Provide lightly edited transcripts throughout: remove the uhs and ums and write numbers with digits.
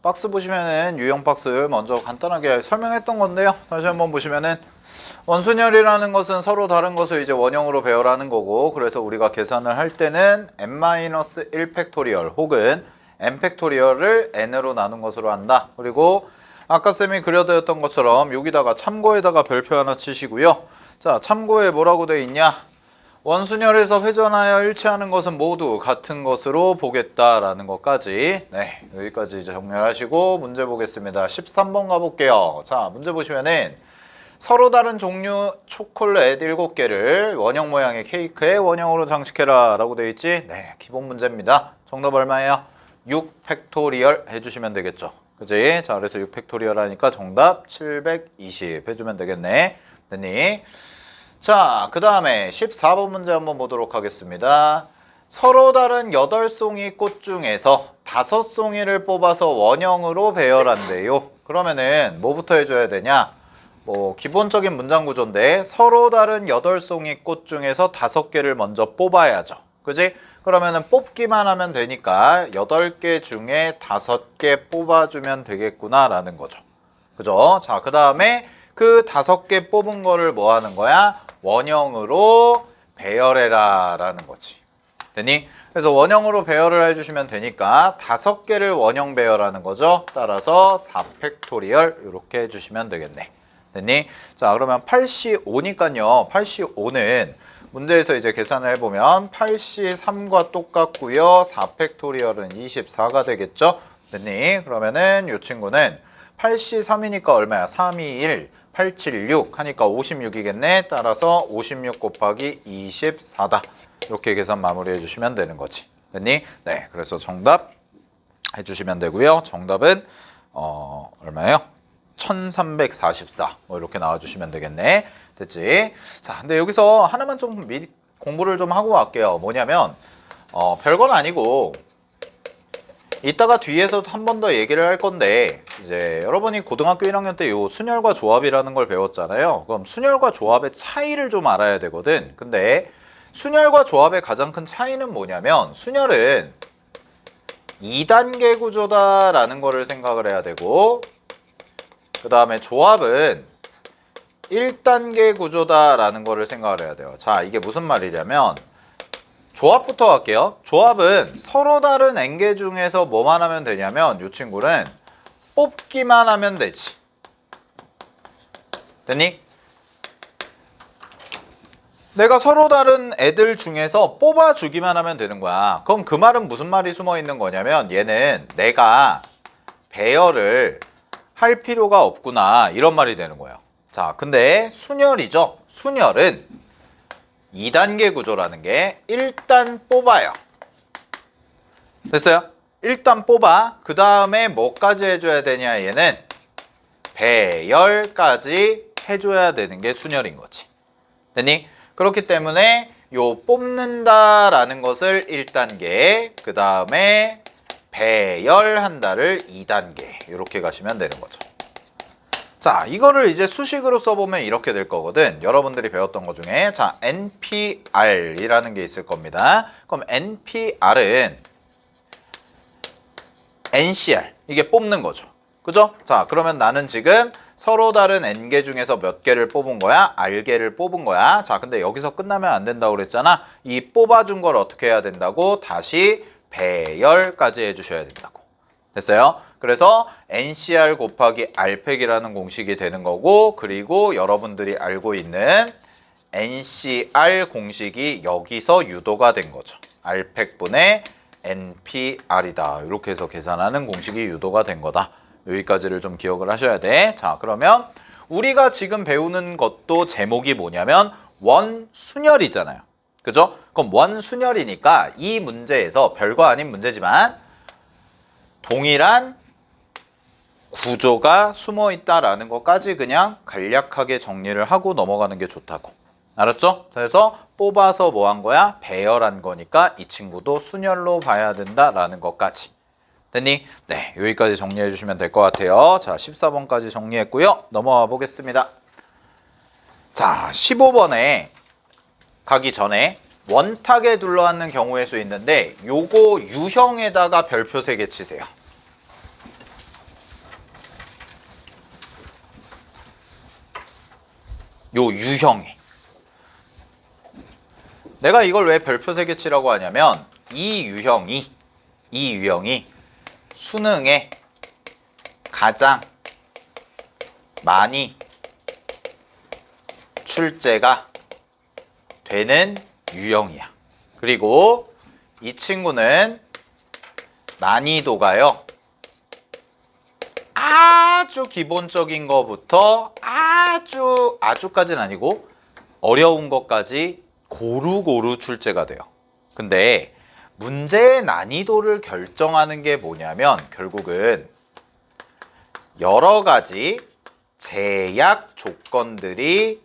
박스 보시면은 유형 박스 먼저 간단하게 설명했던 건데요. 다시 한번 보시면은 원순열이라는 것은 서로 다른 것을 이제 원형으로 배열하는 거고, 그래서 우리가 계산을 할 때는 n-1 팩토리얼 혹은 n 팩토리얼을 n으로 나눈 것으로 한다. 그리고 아까 쌤이 그려드렸던 것처럼 여기다가 참고에다가 별표 하나 치시고요. 자, 참고에 뭐라고 되어 있냐? 원순열에서 회전하여 일치하는 것은 모두 같은 것으로 보겠다라는 것까지, 네, 여기까지 이제 정리하시고 문제 보겠습니다. 13번 가볼게요. 자, 문제 보시면은 서로 다른 종류 초콜릿 7개를 원형 모양의 케이크에 원형으로 장식해라 라고 되어 있지? 네, 기본 문제입니다. 정답 얼마예요? 6 팩토리얼 해주시면 되겠죠. 그지? 자, 그래서 6 팩토리얼 하니까 정답 720 해주면 되겠네. 됐니? 자, 그 다음에 14번 문제 한번 보도록 하겠습니다. 서로 다른 8송이 꽃 중에서 5송이를 뽑아서 원형으로 배열한대요. 그러면은 뭐부터 해줘야 되냐? 뭐 기본적인 문장 구조인데 서로 다른 8송이 꽃 중에서 5개를 먼저 뽑아야죠. 그지? 그러면은 뽑기만 하면 되니까 8개 중에 5개 뽑아주면 되겠구나 라는 거죠. 그죠? 자, 그 다음에 그 5개 뽑은 거를 뭐 하는 거야? 원형으로 배열해라 라는 거지. 됐니? 그래서 원형으로 배열을 해주시면 되니까 5개를 원형 배열하는 거죠. 따라서 4팩토리얼 이렇게 해주시면 되겠네. 됐니? 자, 그러면 8C5니까요. 8C5는 문제에서 이제 계산을 해보면 8C3과 똑같고요. 4팩토리얼은 24가 되겠죠. 됐니? 그러면은 이 친구는 8C3이니까 얼마야? 321, 876 하니까 56이겠네. 따라서 56 곱하기 24다. 이렇게 계산 마무리 해주시면 되는 거지. 됐니? 네, 그래서 정답 해주시면 되고요. 정답은 얼마예요? 1344 뭐 이렇게 나와주시면 되겠네. 됐지? 자, 근데 여기서 하나만 좀 미리 공부를 좀 하고 갈게요. 뭐냐면 별건 아니고 이따가 뒤에서 한 번 더 얘기를 할 건데, 이제 여러분이 고등학교 1학년 때 요 순열과 조합이라는 걸 배웠잖아요. 그럼 순열과 조합의 차이를 좀 알아야 되거든. 근데 순열과 조합의 가장 큰 차이는 뭐냐면, 순열은 2단계 구조다라는 거를 생각을 해야 되고, 그 다음에 조합은 1단계 구조다라는 거를 생각을 해야 돼요. 자, 이게 무슨 말이냐면, 조합부터 할게요. 조합은 서로 다른 n개 중에서 뭐만 하면 되냐면, 이 친구는 뽑기만 하면 되지. 됐니? 내가 서로 다른 애들 중에서 뽑아주기만 하면 되는 거야. 그럼 그 말은 무슨 말이 숨어 있는 거냐면, 얘는 내가 배열을 할 필요가 없구나, 이런 말이 되는 거예요. 자, 근데 순열이죠. 순열은 2단계 구조라는 게 일단 뽑아요. 됐어요? 일단 뽑아. 그 다음에 뭐까지 해줘야 되냐? 얘는 배열까지 해줘야 되는 게 순열인 거지. 됐니? 그렇기 때문에 요 뽑는다라는 것을 1단계, 그 다음에 배열한다를 2단계 이렇게 가시면 되는 거죠. 자, 이거를 이제 수식으로 써보면 이렇게 될 거거든. 여러분들이 배웠던 것 중에, 자, NPR이라는 게 있을 겁니다. 그럼 NPR은 NCR, 이게 뽑는 거죠. 그죠? 자, 그러면 나는 지금 서로 다른 N개 중에서 몇 개를 뽑은 거야? R개를 뽑은 거야. 자, 근데 여기서 끝나면 안 된다고 그랬잖아. 이 뽑아준 걸 어떻게 해야 된다고? 다시 배열까지 해주셔야 된다고. 됐어요? 그래서 NCR 곱하기 R팩이라는 공식이 되는 거고, 그리고 여러분들이 알고 있는 NCR 공식이 여기서 유도가 된 거죠. R팩분의 NPR이다. 이렇게 해서 계산하는 공식이 유도가 된 거다. 여기까지를 좀 기억을 하셔야 돼. 자, 그러면 우리가 지금 배우는 것도 제목이 뭐냐면 원순열이잖아요. 그죠? 그럼 원순열이니까 이 문제에서 별거 아닌 문제지만 동일한 구조가 숨어 있다라는 것까지 그냥 간략하게 정리를 하고 넘어가는 게 좋다고. 알았죠? 그래서 뽑아서 뭐 한 거야? 배열한 거니까 이 친구도 순열로 봐야 된다라는 것까지. 됐니? 네, 여기까지 정리해 주시면 될 것 같아요. 자, 14번까지 정리했고요. 넘어가 보겠습니다. 자, 15번에 가기 전에 원탁에 둘러앉는 경우의 수 있는데 요거 유형에다가 별표 3개 치세요. 요 유형이. 내가 이걸 왜 별표 3개 치라고 하냐면 이 유형이 수능에 가장 많이 출제가 되는 유형이야. 그리고 이 친구는 난이도가요, 아주 기본적인 거부터 아주까지는 아니고 어려운 것까지 고루고루 출제가 돼요. 근데 문제의 난이도를 결정하는 게 뭐냐면 결국은 여러 가지 제약 조건들이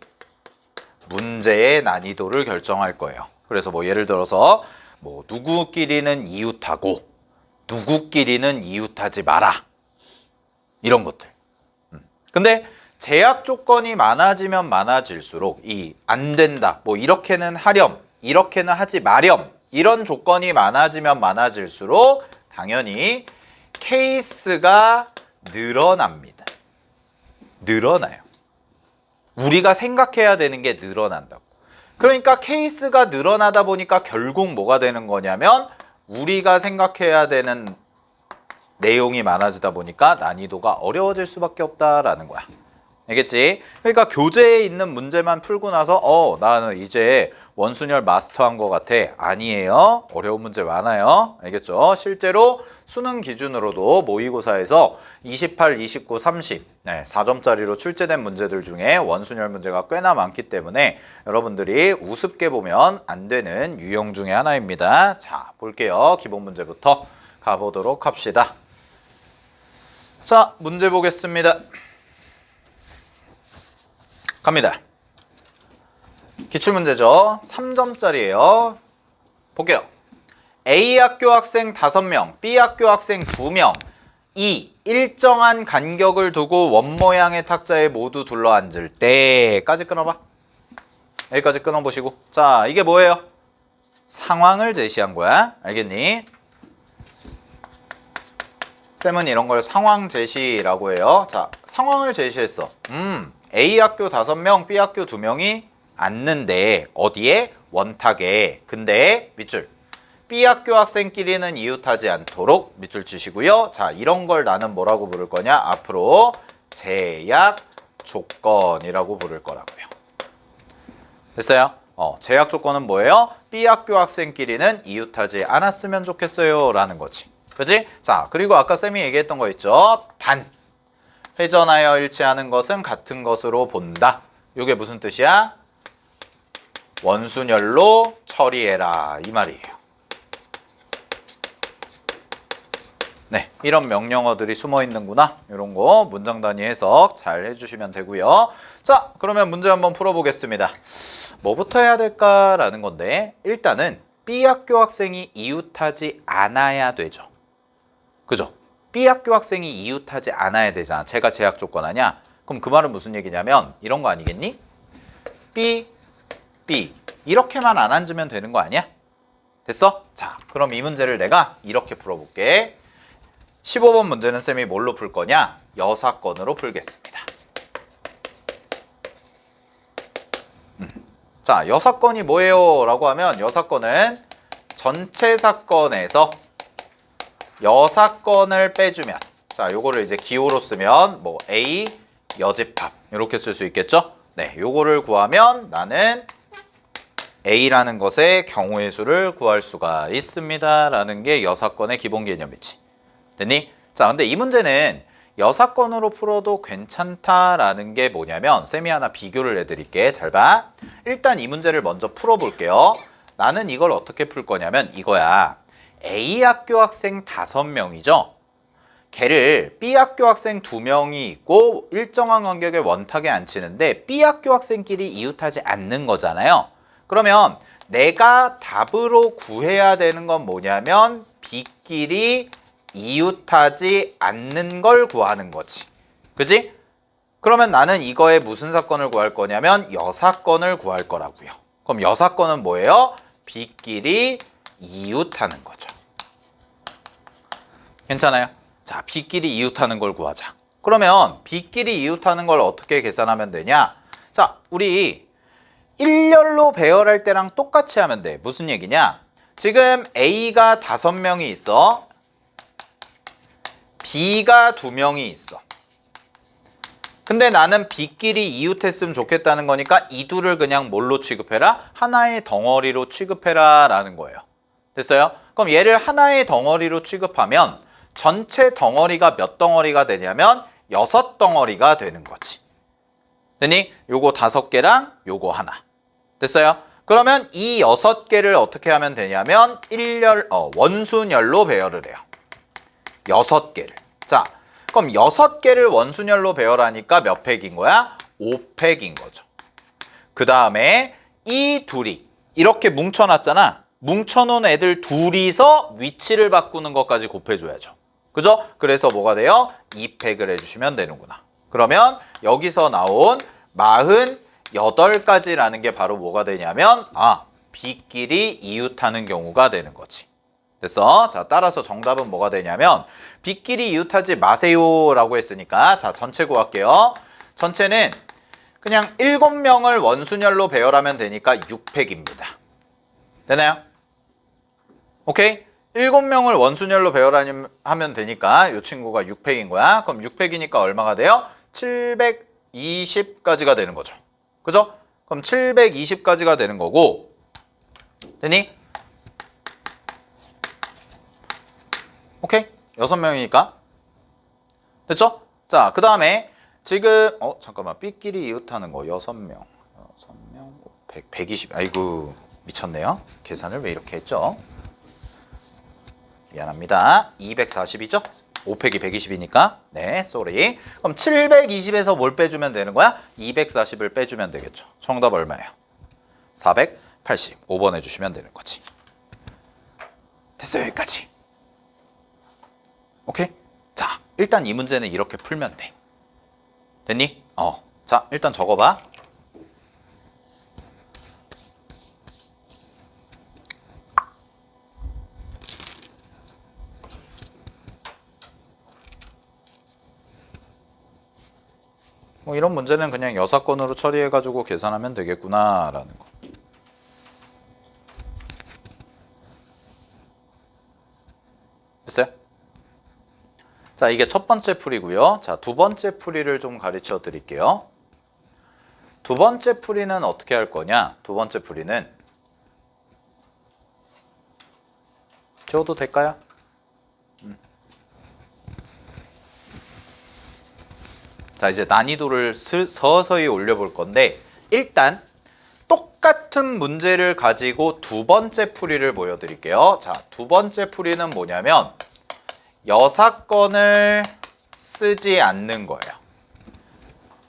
문제의 난이도를 결정할 거예요. 그래서 뭐 예를 들어서 뭐 누구끼리는 이웃하고 누구끼리는 이웃하지 마라, 이런 것들. 근데 제약 조건이 많아지면 많아질수록 이 안 된다, 뭐 이렇게는 하렴, 이렇게는 하지 마렴, 이런 조건이 많아지면 많아질수록 당연히 케이스가 늘어납니다. 늘어나요. 우리가 생각해야 되는 게 늘어난다고. 그러니까 케이스가 늘어나다 보니까 결국 뭐가 되는 거냐면 우리가 생각해야 되는 내용이 많아지다 보니까 난이도가 어려워질 수밖에 없다라는 거야. 알겠지? 그러니까 교재에 있는 문제만 풀고 나서 나는 이제 원순열 마스터한 것 같아. 아니에요. 어려운 문제 많아요. 알겠죠? 실제로 수능 기준으로도 모의고사에서 28, 29, 30 4점짜리로 출제된 문제들 중에 원순열 문제가 꽤나 많기 때문에 여러분들이 우습게 보면 안 되는 유형 중에 하나입니다. 자, 볼게요. 기본 문제부터 가보도록 합시다. 자, 문제 보겠습니다. 갑니다. 기출문제죠. 3점짜리예요. 볼게요. A 학교 학생 5명, B 학교 학생 2명, 이 일정한 간격을 두고 원 모양의 탁자에 모두 둘러앉을 때까지 끊어봐. 여기까지 끊어보시고. 자, 이게 뭐예요? 상황을 제시한 거야. 알겠니? 쌤은 이런 걸 상황 제시라고 해요. 자, 상황을 제시했어. A 학교 5명, B 학교 2명이 앉는데 어디에? 원탁에. 근데 밑줄. B 학교 학생끼리는 이웃하지 않도록 밑줄 치시고요. 자, 이런 걸 나는 뭐라고 부를 거냐? 앞으로 제약 조건이라고 부를 거라고요. 됐어요? 제약 조건은 뭐예요? B 학교 학생끼리는 이웃하지 않았으면 좋겠어요 라는 거지. 그지? 자, 그리고 아까 쌤이 얘기했던 거 있죠? 단. 회전하여 일치하는 것은 같은 것으로 본다. 이게 무슨 뜻이야? 원순열로 처리해라, 이 말이에요. 네, 이런 명령어들이 숨어 있는구나. 이런 거 문장 단위 해석 잘 해주시면 되고요. 자, 그러면 문제 한번 풀어보겠습니다. 뭐부터 해야 될까라는 건데 일단은 B 학교 학생이 이웃하지 않아야 되죠. 그죠? B 학교 학생이 이웃하지 않아야 되잖아. 제가 제약 조건 아니야? 그럼 그 말은 무슨 얘기냐면 이런 거 아니겠니? B, B 이렇게만 안 앉으면 되는 거 아니야? 됐어? 자, 그럼 이 문제를 내가 이렇게 풀어볼게. 15번 문제는 쌤이 뭘로 풀 거냐? 여사건으로 풀겠습니다. 자, 여사건이 뭐예요? 라고 하면 여사건은 전체 사건에서 여사건을 빼주면, 자, 요거를 이제 기호로 쓰면 뭐 A 여집합 이렇게 쓸 수 있겠죠? 네, 요거를 구하면 나는 A라는 것의 경우의 수를 구할 수가 있습니다 라는 게 여사건의 기본 개념이지. 됐니? 자, 근데 이 문제는 여사건으로 풀어도 괜찮다라는 게 뭐냐면 쌤이 하나 비교를 해드릴게. 잘 봐. 일단 이 문제를 먼저 풀어볼게요. 나는 이걸 어떻게 풀 거냐면 이거야. A 학교 학생 5명이죠. 걔를 B 학교 학생 2명이 있고 일정한 간격의 원탁에 앉히는데 B 학교 학생끼리 이웃하지 않는 거잖아요. 그러면 내가 답으로 구해야 되는 건 뭐냐면 B끼리 이웃하지 않는 걸 구하는 거지. 그지? 그러면 나는 이거에 무슨 사건을 구할 거냐면 여사건을 구할 거라고요. 그럼 여사건은 뭐예요? B끼리 이웃하는 거죠. 괜찮아요? 자, B끼리 이웃하는 걸 구하자. 그러면 B끼리 이웃하는 걸 어떻게 계산하면 되냐? 자, 우리 일렬로 배열할 때랑 똑같이 하면 돼. 무슨 얘기냐? 지금 A가 5명이 있어. B가 2명이 있어. 근데 나는 B끼리 이웃했으면 좋겠다는 거니까 이 둘을 그냥 뭘로 취급해라? 하나의 덩어리로 취급해라 라는 거예요. 됐어요? 그럼 얘를 하나의 덩어리로 취급하면 전체 덩어리가 몇 덩어리가 되냐면 6덩어리가 되는 거지. 됐니? 요거 5개랑 요거 하나. 됐어요? 그러면 이 6개를 어떻게 하면 되냐면 원순열로 배열을 해요. 6개를. 자, 그럼 6개를 원순열로 배열하니까 몇 팩인 거야? 5팩인 거죠. 그 다음에 이 둘이 이렇게 뭉쳐놨잖아. 뭉쳐놓은 애들 둘이서 위치를 바꾸는 것까지 곱해줘야죠. 그죠? 그래서 뭐가 돼요? 2팩을 해주시면 되는구나. 그러면 여기서 나온 48가지라는 게 바로 뭐가 되냐면 B끼리 이웃하는 경우가 되는 거지. 됐어? 자, 따라서 정답은 뭐가 되냐면 B끼리 이웃하지 마세요 라고 했으니까 자, 전체 구할게요. 전체는 그냥 7명을 원순열로 배열하면 되니까 6팩입니다. 되나요? 오케이? 7명을 원순열로 배열하면 되니까 이 친구가 6팩인 거야. 그럼 6팩이니까 얼마가 돼요? 720가지가 되는 거죠. 그죠? 그럼 720가지가 되는 거고, 되니? 오케이? 6명이니까. 됐죠? 자, 그 다음에 지금 잠깐만. B끼리 이웃하는 거 6명. 120. 아이고, 미쳤네요. 계산을 왜 이렇게 했죠? 미안합니다. 240이죠? 5팩이 120이니까. 네, 쏘리. 그럼 720에서 뭘 빼주면 되는 거야? 240을 빼주면 되겠죠. 정답 얼마예요? 480. 5번 해주시면 되는 거지. 됐어요, 여기까지. 오케이? 자, 일단 이 문제는 이렇게 풀면 돼. 됐니? 자, 일단 적어봐. 뭐 이런 문제는 그냥 여사건으로 처리해가지고 계산하면 되겠구나라는 거. 됐어요? 자, 이게 첫 번째 풀이고요. 자, 두 번째 풀이를 좀 가르쳐 드릴게요. 두 번째 풀이는 어떻게 할 거냐? 두 번째 풀이는 지워도 될까요? 자, 이제 난이도를 서서히 올려볼 건데 일단 똑같은 문제를 가지고 두 번째 풀이를 보여드릴게요. 자, 두 번째 풀이는 뭐냐면 여사건을 쓰지 않는 거예요.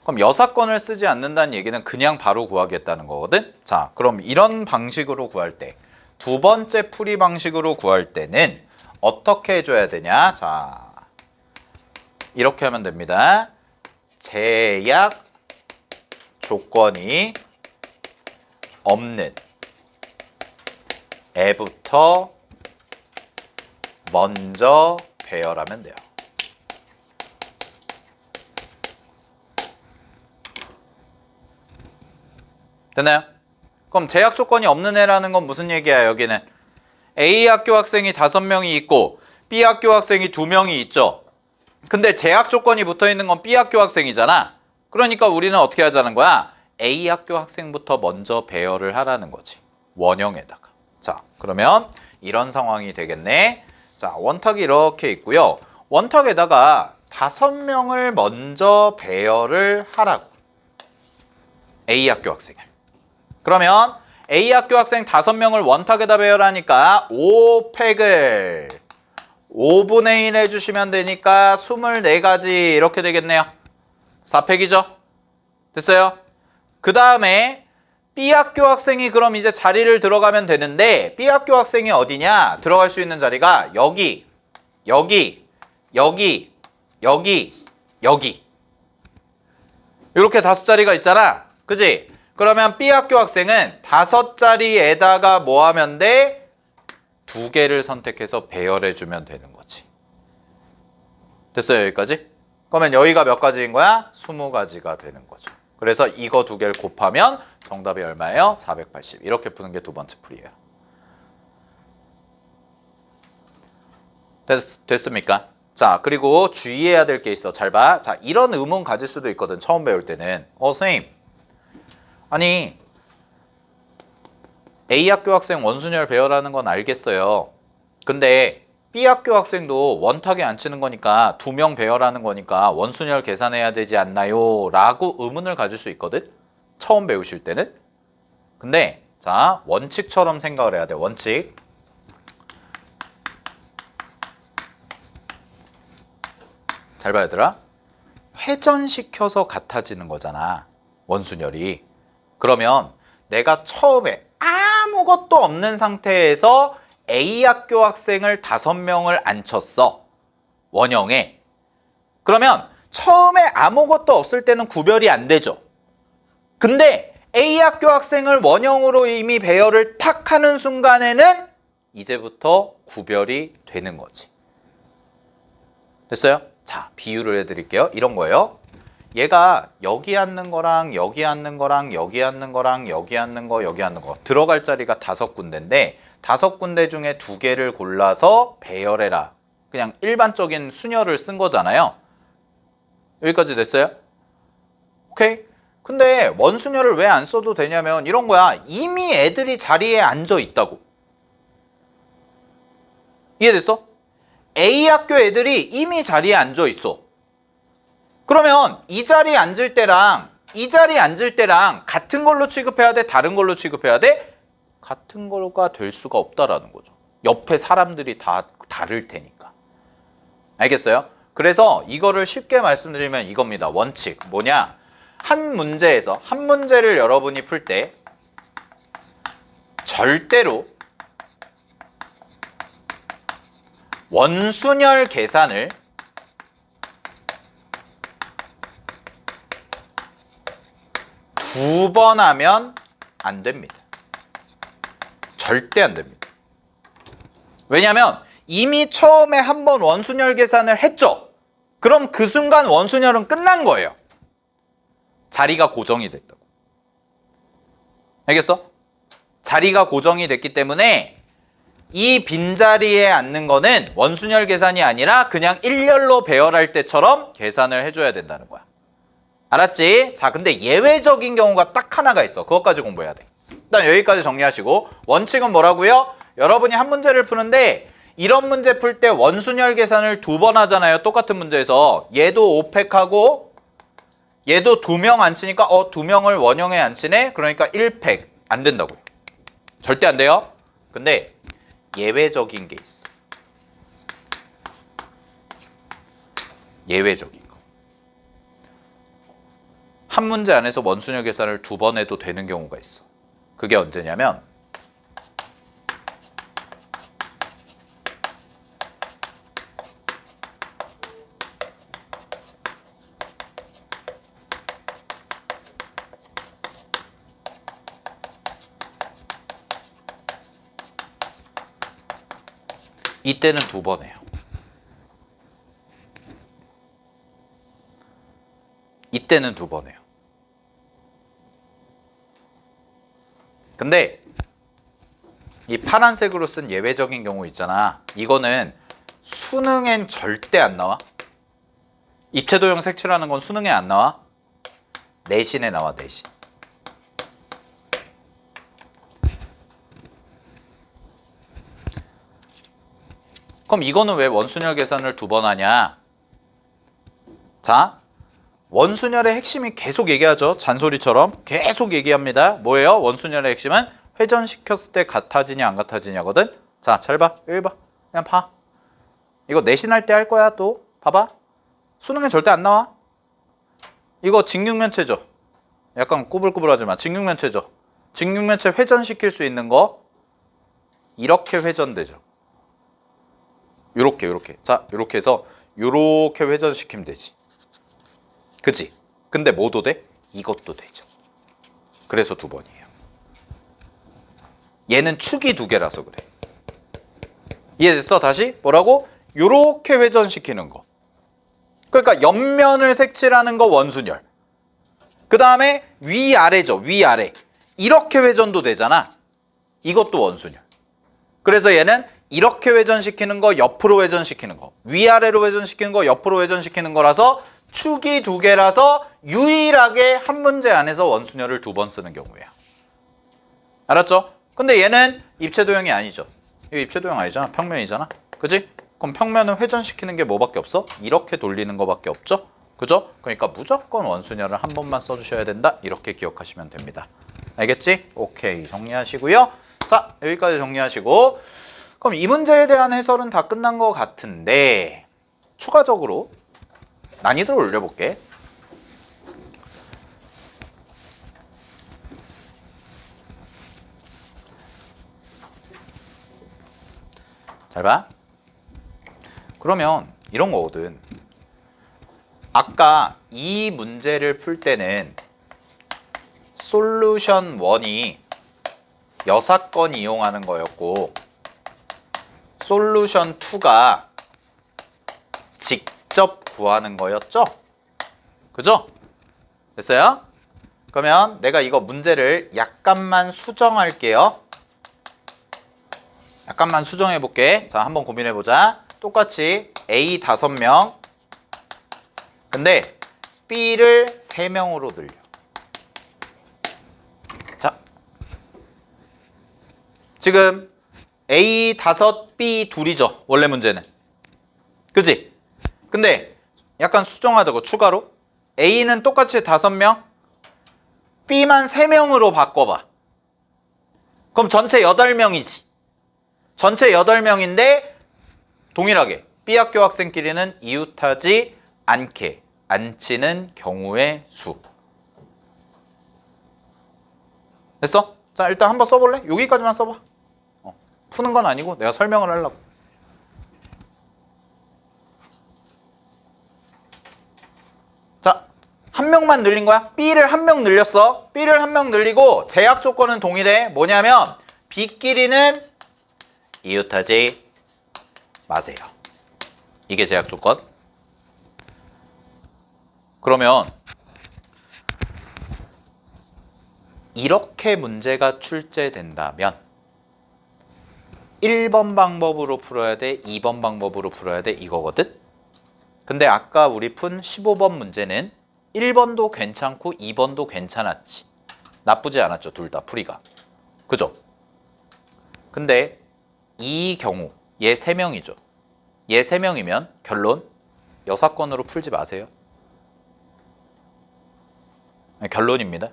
그럼 여사건을 쓰지 않는다는 얘기는 그냥 바로 구하겠다는 거거든. 자, 그럼 이런 방식으로 구할 때, 두 번째 풀이 방식으로 구할 때는 어떻게 해줘야 되냐? 자, 이렇게 하면 됩니다. 제약 조건이 없는 애부터 먼저 배열하면 돼요. 됐나요? 그럼 제약 조건이 없는 애라는 건 무슨 얘기야? 여기는 A 학교 학생이 5명이 있고 B 학교 학생이 2명이 있죠. 근데 제약 조건이 붙어 있는 건 B 학교 학생이잖아. 그러니까 우리는 어떻게 하자는 거야? A 학교 학생부터 먼저 배열을 하라는 거지. 원형에다가. 자, 그러면 이런 상황이 되겠네. 자, 원탁이 이렇게 있고요. 원탁에다가 5명을 먼저 배열을 하라고. A 학교 학생을. 그러면 A 학교 학생 5명을 원탁에다 배열하니까 5팩을 5분의 1 해주시면 되니까 24가지 이렇게 되겠네요. 4팩이죠? 됐어요? 그 다음에 B 학교 학생이 그럼 이제 자리를 들어가면 되는데 B 학교 학생이 어디냐? 들어갈 수 있는 자리가 여기, 여기, 여기, 여기, 여기. 이렇게 5자리가 있잖아. 그지? 그러면 B 학교 학생은 5자리에다가 뭐 하면 돼? 2개를 선택해서 배열해주면 되는 거지. 됐어요, 여기까지? 그러면 여기가 몇 가지인 거야? 20가지가 되는 거죠. 그래서 이거 두 개를 곱하면 정답이 얼마예요? 480. 이렇게 푸는 게 두 번째 풀이에요. 됐습니까? 자, 그리고 주의해야 될 게 있어. 잘 봐. 자, 이런 의문 가질 수도 있거든. 처음 배울 때는. 선생님. 아니, A 학교 학생 원순열 배열하는 건 알겠어요. 근데 B 학교 학생도 원탁에 안 치는 거니까 2명 배열하는 거니까 원순열 계산해야 되지 않나요? 라고 의문을 가질 수 있거든. 처음 배우실 때는. 근데 자, 원칙처럼 생각을 해야 돼. 원칙. 잘 봐야 되라. 회전시켜서 같아지는 거잖아. 원순열이. 그러면 내가 처음에 아무것도 없는 상태에서 A 학교 학생을 5명을 앉혔어. 원형에. 그러면 처음에 아무것도 없을 때는 구별이 안 되죠. 근데 A 학교 학생을 원형으로 이미 배열을 탁 하는 순간에는 이제부터 구별이 되는 거지. 됐어요? 자, 비유를 해드릴게요. 이런 거예요. 얘가 여기 앉는 거랑 여기 앉는 거랑 여기 앉는 거랑 여기 앉는 거 여기 앉는 거 들어갈 자리가 5군데인데 5군데 중에 2개를 골라서 배열해라. 그냥 일반적인 순열을 쓴 거잖아요. 여기까지 됐어요? 오케이? 근데 원순열을 왜 안 써도 되냐면 이런 거야. 이미 애들이 자리에 앉아 있다고. 이해됐어? A 학교 애들이 이미 자리에 앉아 있어. 그러면 이 자리에 앉을 때랑 이 자리에 앉을 때랑 같은 걸로 취급해야 돼? 다른 걸로 취급해야 돼? 같은 거가 될 수가 없다라는 거죠. 옆에 사람들이 다 다를 테니까. 알겠어요? 그래서 이거를 쉽게 말씀드리면 이겁니다. 원칙. 뭐냐? 한 문제를 여러분이 풀 때 절대로 원순열 계산을 두 번 하면 안 됩니다. 절대 안 됩니다. 왜냐하면 이미 처음에 한 번 원순열 계산을 했죠. 그럼 그 순간 원순열은 끝난 거예요. 자리가 고정이 됐다고. 알겠어? 자리가 고정이 됐기 때문에 이 빈자리에 앉는 거는 원순열 계산이 아니라 그냥 일렬로 배열할 때처럼 계산을 해줘야 된다는 거야. 알았지? 자, 근데 예외적인 경우가 딱 하나가 있어. 그것까지 공부해야 돼. 일단 여기까지 정리하시고 원칙은 뭐라고요? 여러분이 한 문제를 푸는데 이런 문제 풀 때 원순열 계산을 2번 하잖아요. 똑같은 문제에서 얘도 5팩하고 얘도 2명 안 치니까 2명을 원형에 안 치네? 그러니까 1팩 안 된다고요. 절대 안 돼요. 근데 예외적인 게 있어. 예외적인 거. 한 문제 안에서 원순열 계산을 2번 해도 되는 경우가 있어. 그게 언제냐면 이때는 2번 해요. 이때는 2번 해요. 근데 이 파란색으로 쓴 예외적인 경우 있잖아. 이거는 수능엔 절대 안 나와. 입체도형 색칠하는 건 수능에 안 나와. 내신에 나와, 내신. 그럼 이거는 왜 원순열 계산을 2번 하냐? 자, 원순열의 핵심이 계속 얘기하죠. 잔소리처럼 계속 얘기합니다. 뭐예요? 원순열의 핵심은 회전시켰을 때 같아지냐 안 같아지냐거든. 자, 잘 봐. 여기 봐. 그냥 봐. 이거 내신할 때 할 거야. 또 봐봐. 수능엔 절대 안 나와. 이거 직육면체죠. 약간 꾸불꾸불하지만 직육면체죠. 직육면체 회전시킬 수 있는 거 이렇게 회전되죠. 요렇게. 자, 요렇게 해서 요렇게 회전시키면 되지. 그치? 근데 뭐도 돼? 이것도 되죠. 그래서 2번이에요. 얘는 축이 2개라서 그래. 이해됐어? 다시? 뭐라고? 요렇게 회전시키는 거. 그러니까 옆면을 색칠하는 거 원순열. 그 다음에 위아래죠. 위아래. 이렇게 회전도 되잖아. 이것도 원순열. 그래서 얘는 이렇게 회전시키는 거, 옆으로 회전시키는 거, 위아래로 회전시키는 거, 옆으로 회전시키는 거라서 축이 두 개라서 유일하게 한 문제 안에서 원순열을 두 번 쓰는 경우예요. 알았죠? 근데 얘는 입체도형이 아니죠. 이거 입체도형 아니잖아. 평면이잖아. 그지? 그럼 평면은 회전시키는 게 뭐밖에 없어? 이렇게 돌리는 거밖에 없죠? 그죠? 그러니까 무조건 원순열을 한 번만 써주셔야 된다. 이렇게 기억하시면 됩니다. 알겠지? 오케이. 정리하시고요. 자, 여기까지 정리하시고, 그럼 이 문제에 대한 해설은 다 끝난 것 같은데 추가적으로 난이도를 올려볼게. 잘 봐. 그러면 이런 거거든. 아까 이 문제를 풀 때는 솔루션 1이 여사건 이용하는 거였고 솔루션 2가 직접 구하는 거였죠? 그죠? 됐어요? 그러면 내가 이거 문제를 약간만 수정할게요. 약간만 수정해 볼게. 자, 한번 고민해 보자. 똑같이 A 5명. 근데 B를 3명으로 늘려. 자, 지금 A 5, B 2이죠. 원래 문제는. 그지? 근데 약간 수정하자고 추가로 A는 똑같이 5명, B만 3명으로 바꿔봐. 그럼 전체 8명이지. 전체 8명인데 동일하게 B학교 학생끼리는 이웃하지 않게 앉히는 경우의 수. 됐어? 자, 일단 한번 써볼래? 여기까지만 써봐. 푸는 건 아니고 내가 설명을 하려고. 자, 한 명만 늘린 거야. B를 한 명 늘렸어. B를 한 명 늘리고 제약 조건은 동일해. 뭐냐면 B끼리는 이웃하지 마세요. 이게 제약 조건. 그러면 이렇게 문제가 출제된다면 1번 방법으로 풀어야 돼, 2번 방법으로 풀어야 돼, 이거거든? 근데 아까 우리 푼 15번 문제는 1번도 괜찮고 2번도 괜찮았지. 나쁘지 않았죠, 둘 다 풀이가. 그죠? 근데 이 경우 얘 3명이죠. 얘 3명이면 결론 여사건으로 풀지 마세요. 결론입니다.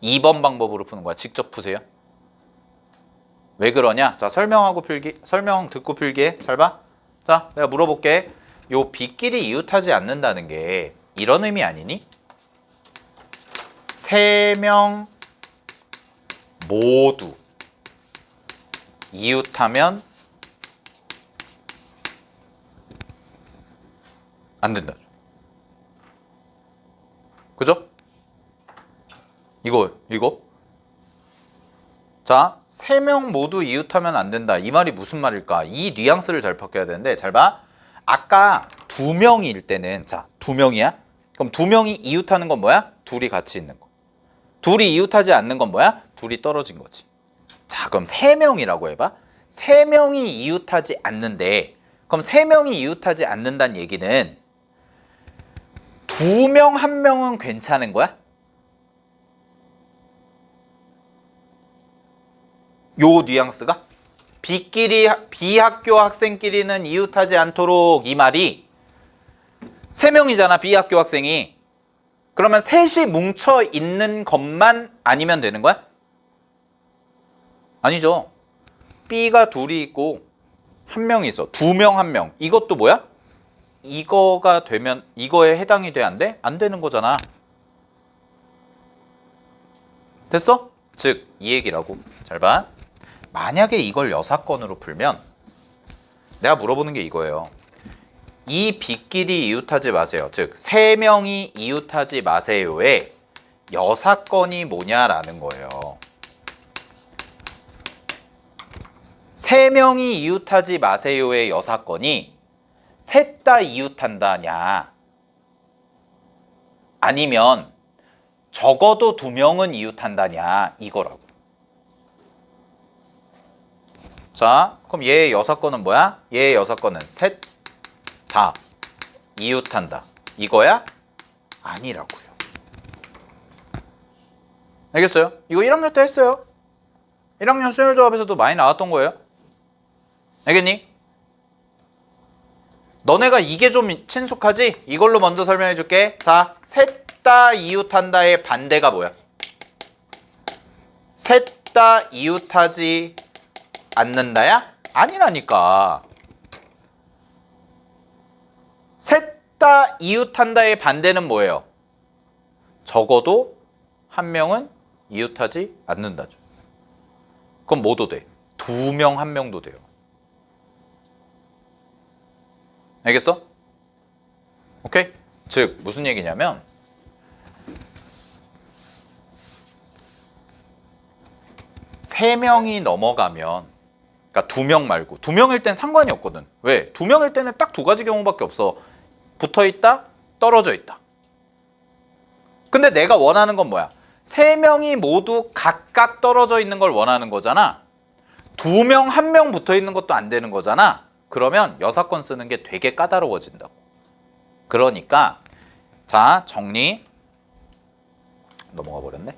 2번 방법으로 푸는 거야. 직접 푸세요. 왜 그러냐? 자, 설명 듣고 필기. 잘 봐. 자, 내가 물어볼게. 요 B끼리 이웃하지 않는다는 게 이런 의미 아니니? 3명 모두 이웃하면 안 된다. 그죠? 이거. 자, 3명 모두 이웃하면 안 된다. 이 말이 무슨 말일까? 이 뉘앙스를 잘 바뀌어야 되는데, 잘 봐. 아까 2명일 때는, 자, 2명이야? 그럼 2명이 이웃하는 건 뭐야? 둘이 같이 있는 거. 둘이 이웃하지 않는 건 뭐야? 둘이 떨어진 거지. 자, 그럼 3명이라고 해봐. 3명이 이웃하지 않는데, 그럼 3명이 이웃하지 않는다는 얘기는 2명, 1명은 괜찮은 거야? 요 뉘앙스가? B학교 학생끼리는 이웃하지 않도록 이 말이 3명이잖아, B학교 학생이. 그러면 셋이 뭉쳐 있는 것만 아니면 되는 거야? 아니죠. B가 둘이 있고 1명이 있어. 2명, 1명. 이것도 뭐야? 이거가 되면 이거에 해당이 돼, 안 돼? 안 되는 거잖아. 됐어? 즉, 이 얘기라고. 잘 봐. 만약에 이걸 여사건으로 풀면 내가 물어보는 게 이거예요. 이 B끼리 이웃하지 마세요. 즉 3명이 이웃하지 마세요의 여사건이 뭐냐라는 거예요. 3명이 이웃하지 마세요의 여사건이 셋 다 이웃한다냐, 아니면 적어도 2명은 이웃한다냐 이거라고. 자, 그럼 얘의 여사건은 뭐야? 얘의 여사건은 셋 다 이웃한다 이거야? 아니라고요. 알겠어요? 이거 1학년 때 했어요. 1학년 수열조합에서도 많이 나왔던 거예요. 알겠니? 너네가 이게 좀 친숙하지? 이걸로 먼저 설명해 줄게. 자, 셋 다 이웃한다의 반대가 뭐야? 셋 다 이웃하지 않는다야? 아니라니까. 셋 다 이웃한다의 반대는 뭐예요? 적어도 한 명은 이웃하지 않는다죠. 그럼 뭐도 돼? 2명, 1명도 돼요. 알겠어? 오케이? 즉 무슨 얘기냐면 세 명이 넘어가면, 그러니까 2명 말고, 2명일 땐 상관이 없거든. 왜? 2명일 때는 딱 2가지 경우밖에 없어. 붙어있다, 떨어져 있다. 근데 내가 원하는 건 뭐야? 3명이 모두 각각 떨어져 있는 걸 원하는 거잖아. 2명, 1명 붙어 있는 것도 안 되는 거잖아. 그러면 여사건 쓰는 게 되게 까다로워진다고. 그러니까 자, 정리. 넘어가 버렸네.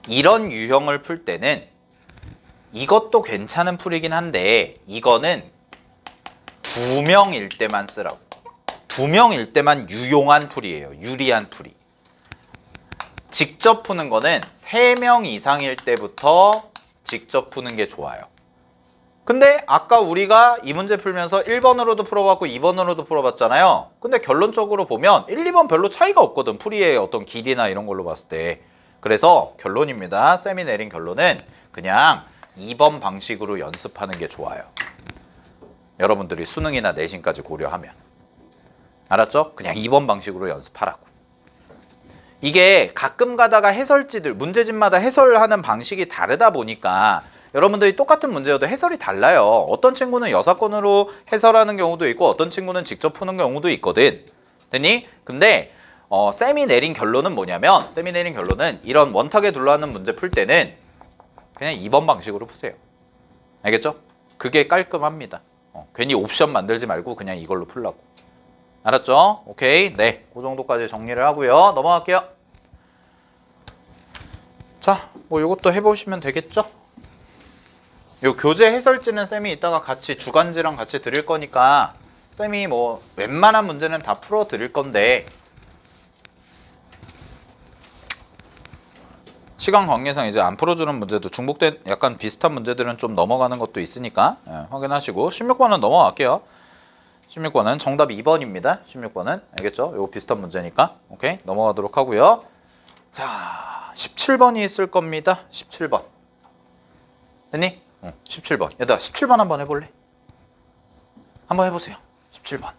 이런 유형을 풀 때는 이것도 괜찮은 풀이긴 한데 이거는 2명일 때만 쓰라고. 2명일 때만 유용한 풀이에요. 유리한 풀이. 직접 푸는 거는 3명 이상일 때부터 직접 푸는 게 좋아요. 근데 아까 우리가 이 문제 풀면서 1번으로도 풀어봤고 2번으로도 풀어봤잖아요. 근데 결론적으로 보면 1, 2번 별로 차이가 없거든. 풀이의 어떤 길이나 이런 걸로 봤을 때. 그래서 결론입니다. 쌤이 내린 결론은 그냥 2번 방식으로 연습하는 게 좋아요. 여러분들이 수능이나 내신까지 고려하면. 알았죠? 그냥 2번 방식으로 연습하라고. 이게 가끔 가다가 해설지들, 문제집마다 해설하는 방식이 다르다 보니까 여러분들이 똑같은 문제여도 해설이 달라요. 어떤 친구는 여사건으로 해설하는 경우도 있고 어떤 친구는 직접 푸는 경우도 있거든. 됐니? 근데 쌤이 내린 결론은 뭐냐면, 쌤이 내린 결론은 이런 원탁에 둘러앉는 문제 풀 때는 그냥 2번 방식으로 푸세요. 알겠죠? 그게 깔끔합니다. 괜히 옵션 만들지 말고 그냥 이걸로 풀라고. 알았죠? 오케이. 네, 그 정도까지 정리를 하고요. 넘어갈게요. 자, 뭐 이것도 해보시면 되겠죠? 요 교재 해설지는 쌤이 이따가 같이 주간지랑 같이 드릴 거니까 쌤이 뭐 웬만한 문제는 다 풀어 드릴 건데 시간 관계상 이제 안 풀어주는 문제도 중복된 약간 비슷한 문제들은 좀 넘어가는 것도 있으니까 확인하시고 16번은 넘어갈게요. 16번은 정답 2번입니다. 16번은 알겠죠? 이거 비슷한 문제니까 오케이 넘어가도록 하고요. 자, 17번이 있을 겁니다. 17번 됐니? 17번. 얘들아 17번 한번 해볼래? 한번 해보세요. 17번.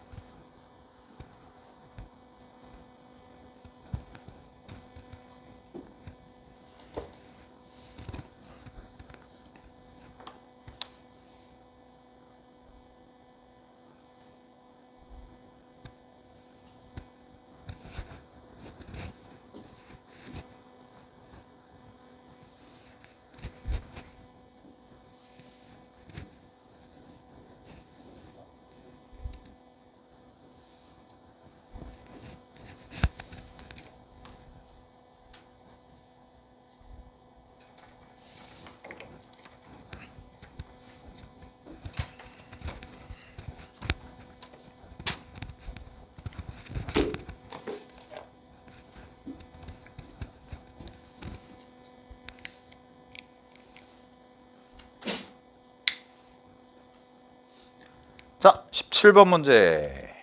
자, 17번 문제.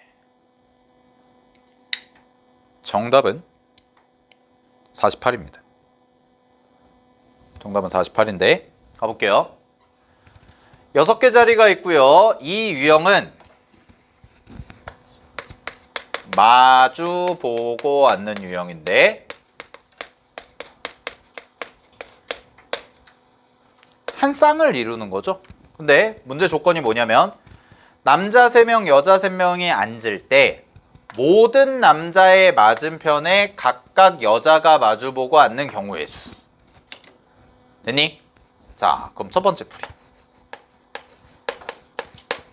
정답은 48입니다. 정답은 48인데 가볼게요. 6개 자리가 있고요. 이 유형은 마주 보고 앉는 유형인데 한 쌍을 이루는 거죠. 근데 문제 조건이 뭐냐면 남자 3명, 여자 3명이 앉을 때 모든 남자의 맞은편에 각각 여자가 마주보고 앉는 경우의 수. 됐니? 자, 그럼 첫 번째 풀이.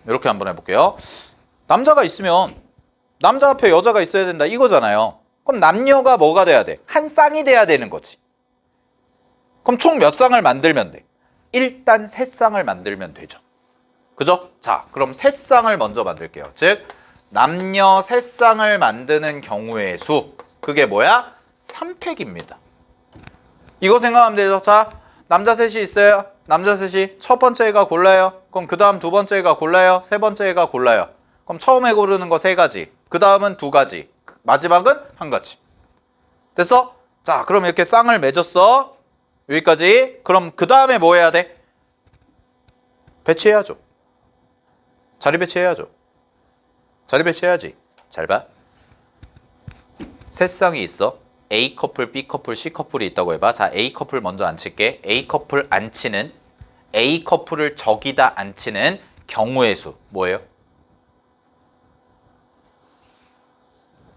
이렇게 한번 해볼게요. 남자가 있으면 남자 앞에 여자가 있어야 된다 이거잖아요. 그럼 남녀가 뭐가 돼야 돼? 한 쌍이 돼야 되는 거지. 그럼 총 몇 쌍을 만들면 돼? 일단 세 쌍을 만들면 되죠. 그죠? 자, 그럼 세 쌍을 먼저 만들게요. 즉 남녀 세 쌍을 만드는 경우의 수. 그게 뭐야? 3팩입니다. 이거 생각하면 되죠. 자, 남자 셋이 있어요. 남자 셋이 첫 번째 애가 골라요. 그럼 그 다음 두 번째 애가 골라요. 세 번째 애가 골라요. 그럼 처음에 고르는 거 세 가지. 그 다음은 두 가지. 마지막은 한 가지. 됐어? 자, 그럼 이렇게 쌍을 맺었어. 여기까지. 그럼 그 다음에 뭐 해야 돼? 배치해야죠. 자리 배치해야죠. 자리 배치해야지. 잘 봐. 세 쌍이 있어. A 커플, B 커플, C 커플이 있다고 해봐. 자, A 커플 먼저 앉힐게. A 커플 앉히는, A 커플을 저기다 앉히는 경우의 수 뭐예요?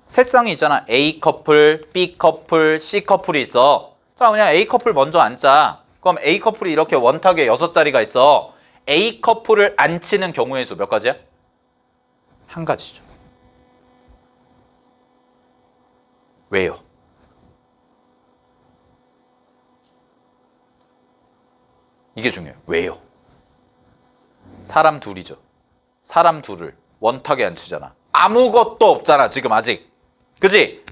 세 쌍이 있잖아. A 커플, B 커플, C 커플이 있어. 자, 그냥 A 커플 먼저 앉자. 그럼 A 커플이 이렇게 원탁에 6자리가 있어. A 커플을 앉히는 경우의 수 몇 가지야? 한 가지죠. 왜요? 이게 중요해요. 왜요? 사람 둘이죠. 사람 둘을 원탁에 앉히잖아. 아무것도 없잖아, 지금 아직. 그지?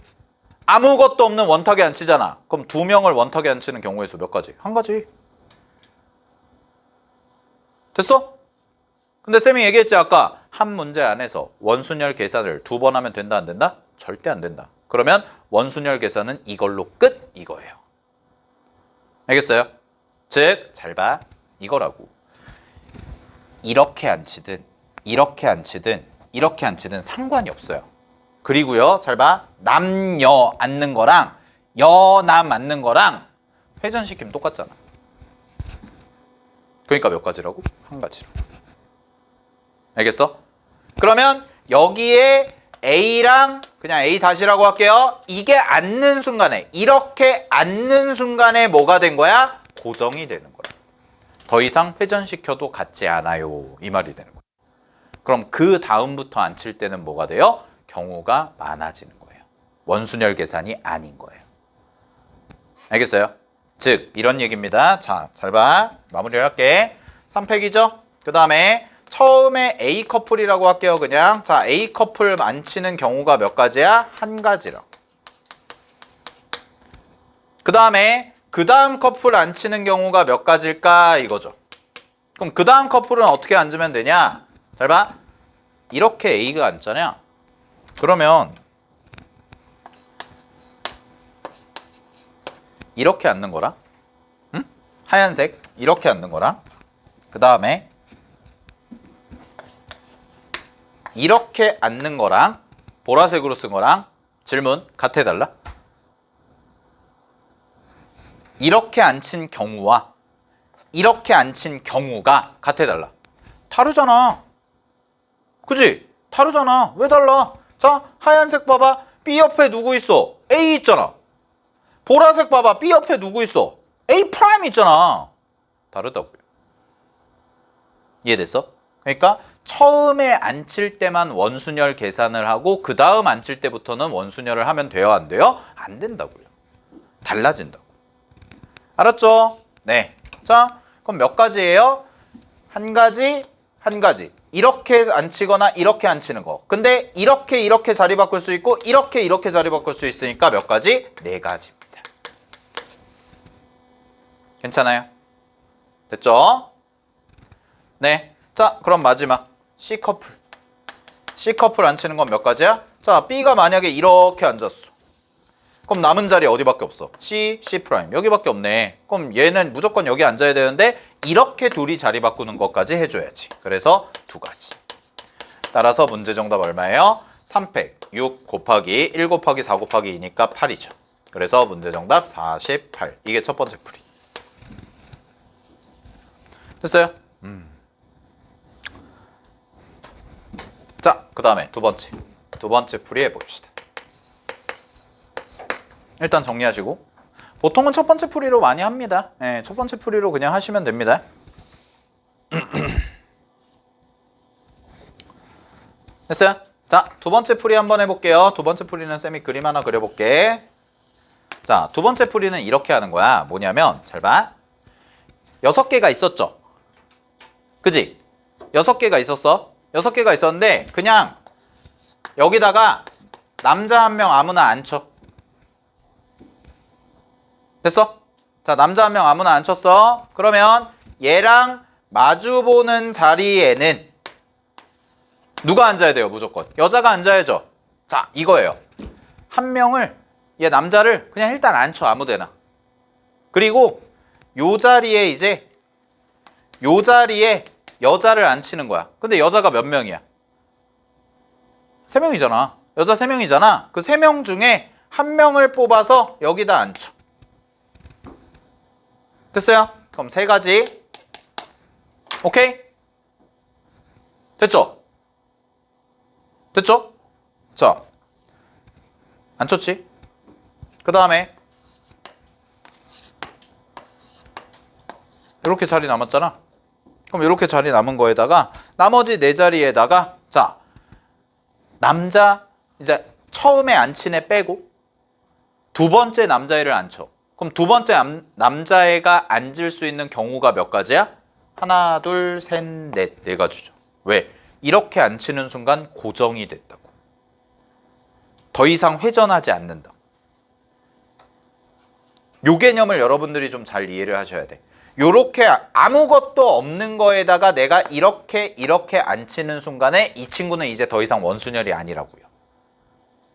아무것도 없는 원탁에 앉히잖아. 그럼 두 명을 원탁에 앉히는 경우의 수 몇 가지? 한 가지. 됐어? 근데 쌤이 얘기했지 아까 한 문제 안에서 원순열 계산을 두 번 하면 된다 안 된다? 절대 안 된다. 그러면 원순열 계산은 이걸로 끝 이거예요. 알겠어요? 즉, 잘 봐. 이거라고. 이렇게 앉히든 이렇게 앉히든 이렇게 앉히든 상관이 없어요. 그리고요, 잘 봐. 남녀 앉는 거랑 여남 앉는 거랑 회전시키면 똑같잖아. 그러니까 몇 가지라고? 한 가지로. 알겠어? 그러면 여기에 A랑 그냥 A 다시라고 할게요. 이게 앉는 순간에, 이렇게 앉는 순간에 뭐가 된 거야? 고정이 되는 거야. 더 이상 회전시켜도 같지 않아요. 이 말이 되는 거야. 그럼 그 다음부터 앉힐 때는 뭐가 돼요? 경우가 많아지는 거예요. 원순열 계산이 아닌 거예요. 알겠어요? 즉 이런 얘기입니다. 자, 잘 봐. 마무리를 할게. 3팩이죠? 그 다음에 처음에 A 커플이라고 할게요. 그냥. 자, A 커플 앉히는 경우가 몇 가지야? 한 가지라고. 그 다음에 그 다음 커플 앉히는 경우가 몇 가지일까? 이거죠. 그럼 그 다음 커플은 어떻게 앉으면 되냐? 잘 봐. 이렇게 A가 앉잖아요. 그러면 이렇게 앉는 거랑, 응? 하얀색 이렇게 앉는 거랑, 그 다음에 이렇게 앉는 거랑 보라색으로 쓴 거랑 질문 같아달라? 이렇게 앉힌 경우와 이렇게 앉힌 경우가 같아달라? 다르잖아. 그지? 다르잖아. 왜 달라? 자, 하얀색 봐봐. B 옆에 누구 있어? A 있잖아. 보라색 봐봐. B 옆에 누구 있어? A 프라임 있잖아. 다르다고요. 이해됐어? 그러니까 처음에 앉힐 때만 원순열 계산을 하고 그 다음 앉힐 때부터는 원순열을 하면 돼요? 안 돼요? 안 된다고요. 달라진다고. 알았죠? 네. 자, 그럼 몇 가지예요? 한 가지, 한 가지. 이렇게 앉히거나 이렇게 앉히는 거. 근데 이렇게 자리 바꿀 수 있고 이렇게 자리 바꿀 수 있으니까 몇 가지? 네 가지입니다. 괜찮아요? 됐죠? 네. 자, 그럼 마지막 C 커플. C 커플 앉히는 건 몇 가지야? 자, B가 만약에 이렇게 앉았어. 그럼 남은 자리 어디밖에 없어? C, C 프라임. 여기밖에 없네. 그럼 얘는 무조건 여기 앉아야 되는데 이렇게 둘이 자리 바꾸는 것까지 해줘야지. 그래서 두 가지. 따라서 문제 정답 얼마예요? 3팩 6 곱하기 1 곱하기 4 곱하기 2니까 8이죠. 그래서 문제 정답 48. 이게 첫 번째 풀이. 됐어요? 자, 그 다음에 두 번째. 두 번째 풀이 해봅시다. 일단 정리하시고 보통은 첫 번째 풀이로 많이 합니다. 네, 첫 번째 풀이로 그냥 하시면 됩니다. 됐어요? 자, 두 번째 풀이 한번 해볼게요. 두 번째 풀이는 쌤이 그림 하나 그려볼게. 자, 두 번째 풀이는 이렇게 하는 거야. 뭐냐면 잘 봐. 6개가 있었죠? 그지? 6개가 있었어. 6개가 있었는데 그냥 여기다가 남자 한 명 아무나 앉혀. 됐어? 자, 남자 한 명 아무나 앉혔어. 그러면 얘랑 마주보는 자리에는 누가 앉아야 돼요? 무조건 여자가 앉아야죠. 자, 이거예요. 한 명을, 얘 남자를 그냥 일단 앉혀, 아무데나. 그리고 요 자리에 이제 요 자리에 여자를 앉히는 거야. 근데 여자가 몇 명이야? 3명이잖아. 여자 3명이잖아. 그 3명 중에 한 명을 뽑아서 여기다 앉혀. 됐어요? 그럼 3가지. 오케이? 됐죠? 됐죠? 자, 앉혔지? 그 다음에 이렇게 자리 남았잖아. 그럼 이렇게 자리 남은 거에다가 나머지 4자리에다가 자, 남자 이제 처음에 앉힌 애 빼고 두 번째 남자애를 앉혀. 그럼 두 번째 남자애가 앉을 수 있는 경우가 몇 가지야? 하나, 둘, 셋, 넷, 4가지죠. 왜? 이렇게 앉히는 순간 고정이 됐다고. 더 이상 회전하지 않는다. 요 개념을 여러분들이 좀 잘 이해를 하셔야 돼. 요렇게 아무것도 없는 거에다가 내가 이렇게 앉히는 순간에 이 친구는 이제 더 이상 원순열이 아니라고요.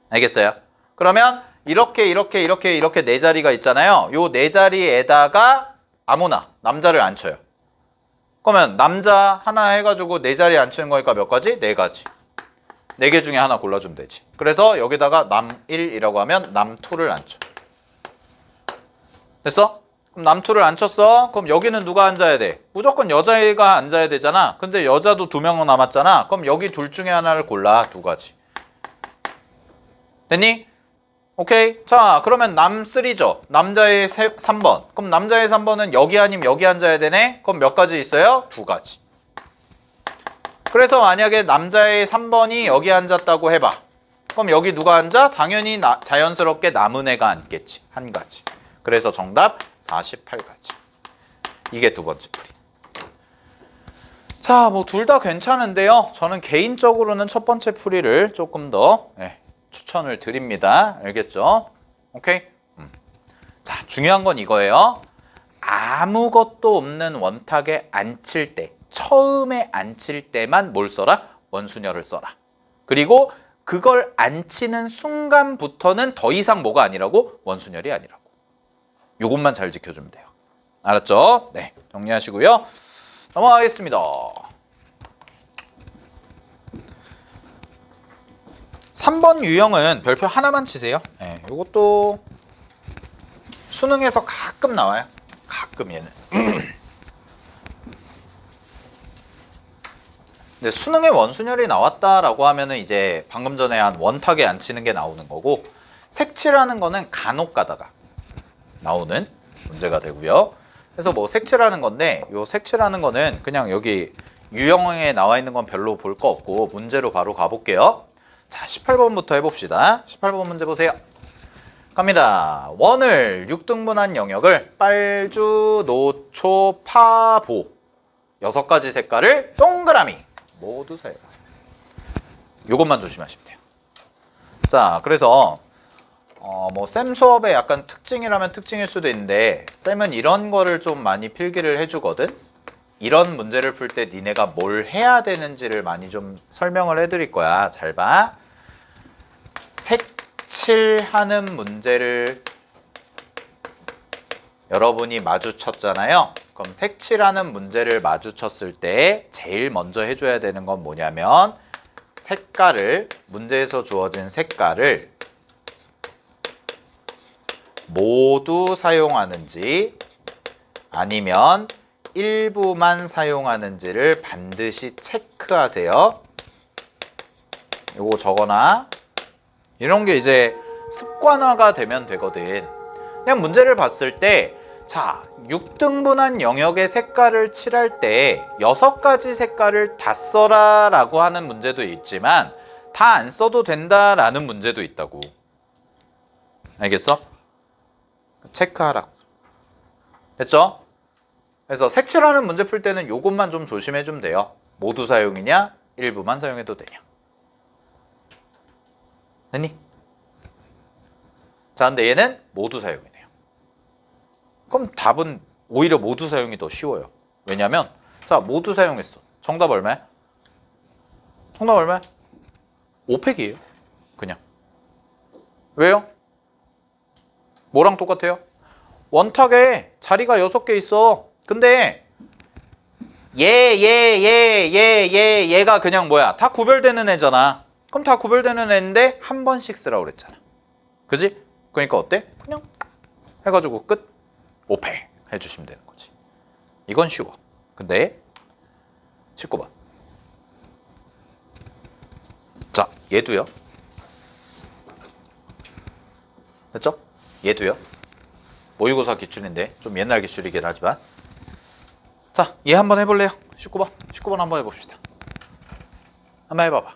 알겠어요? 그러면 이렇게 4자리가 있잖아요. 요 4자리에다가 아무나 남자를 앉혀요. 그러면 남자 하나 해가지고 4자리에 앉히는 거니까 몇 가지? 4가지. 4개 중에 하나 골라주면 되지. 그래서 여기다가 남1이라고 하면 남2를 앉혀. 됐어? 그럼 남2를 앉혔어? 그럼 여기는 누가 앉아야 돼? 무조건 여자애가 앉아야 되잖아. 근데 여자도 2명은 남았잖아. 그럼 여기 둘 중에 하나를 골라. 2가지. 됐니? 오케이. 자, 그러면 남3죠. 남자의 3번. 그럼 남자의 3번은 여기 아니면 여기 앉아야 되네? 그럼 몇 가지 있어요? 2가지. 그래서 만약에 남자의 3번이 여기 앉았다고 해봐. 그럼 여기 누가 앉아? 당연히 자연스럽게 남은 애가 앉겠지. 1가지. 그래서 정답 48가지. 이게 두 번째 풀이. 자, 뭐 둘 다 괜찮은데요. 저는 개인적으로는 첫 번째 풀이를 조금 더 추천을 드립니다. 알겠죠? 오케이? 자, 중요한 건 이거예요. 아무것도 없는 원탁에 앉힐 때, 처음에 앉힐 때만 뭘 써라? 원순열을 써라. 그리고 그걸 앉히는 순간부터는 더 이상 뭐가 아니라고? 원순열이 아니라고. 요것만 잘 지켜주면 돼요. 알았죠? 네, 정리하시고요. 넘어가겠습니다. 3번 유형은 별표 하나만 치세요. 네, 요것도 수능에서 가끔 나와요. 가끔 얘는. 근데 수능에 원순열이 나왔다라고 하면은 이제 방금 전에 한 원탁에 앉히는 게 나오는 거고, 색칠하는 거는 간혹 가다가 나오는 문제가 되고요. 그래서 뭐 색칠하는 건데, 요 색칠하는 거는 그냥 여기 유형에 나와 있는 건 별로 볼 거 없고 문제로 바로 가볼게요. 자, 18번부터 해봅시다. 18번 문제 보세요. 갑니다. 원을 6등분한 영역을 빨주, 노초, 파, 보 6가지 색깔을 동그라미 모두 사용. 요것만 조심하시면 돼요. 자, 그래서 뭐 쌤 수업의 약간 특징이라면 특징일 수도 있는데, 쌤은 이런 거를 좀 많이 필기를 해주거든. 이런 문제를 풀 때 니네가 뭘 해야 되는지를 많이 좀 설명을 해드릴 거야. 잘 봐. 색칠하는 문제를 여러분이 마주쳤잖아요. 그럼 색칠하는 문제를 마주쳤을 때 제일 먼저 해줘야 되는 건 뭐냐면, 색깔을, 문제에서 주어진 색깔을 모두 사용하는지 아니면 일부만 사용하는지를 반드시 체크하세요. 요거 적어놔. 이런 게 이제 습관화가 되면 되거든. 그냥 문제를 봤을 때 자, 6등분한 영역의 색깔을 칠할 때 6가지 색깔을 다 써라 라고 하는 문제도 있지만 다 안 써도 된다라는 문제도 있다고. 알겠어? 체크하라고. 됐죠? 그래서 색칠하는 문제 풀 때는 요것만 좀 조심해 주면 돼요. 모두 사용이냐? 일부만 사용해도 되냐? 됐니? 자, 근데 얘는 모두 사용이네요. 그럼 답은 오히려 모두 사용이 더 쉬워요. 왜냐면 자, 모두 사용했어. 정답 얼마야? 정답 얼마야? 5팩이에요. 그냥. 왜요? 뭐랑 똑같아요? 원탁에 자리가 6개 있어. 근데 얘가 그냥 뭐야? 다 구별되는 애잖아. 그럼 다 구별되는 애인데 한 번씩 쓰라고 그랬잖아. 그지? 그러니까 어때? 그냥 해가지고 끝. 5팩 해주시면 되는 거지. 이건 쉬워. 근데 19번. 자, 얘도요. 됐죠? 얘도요. 모의고사 기출인데 좀 옛날 기출이긴 하지만 자, 얘 한번 해볼래요? 19번. 19번 한번 해봅시다. 한번 해봐봐.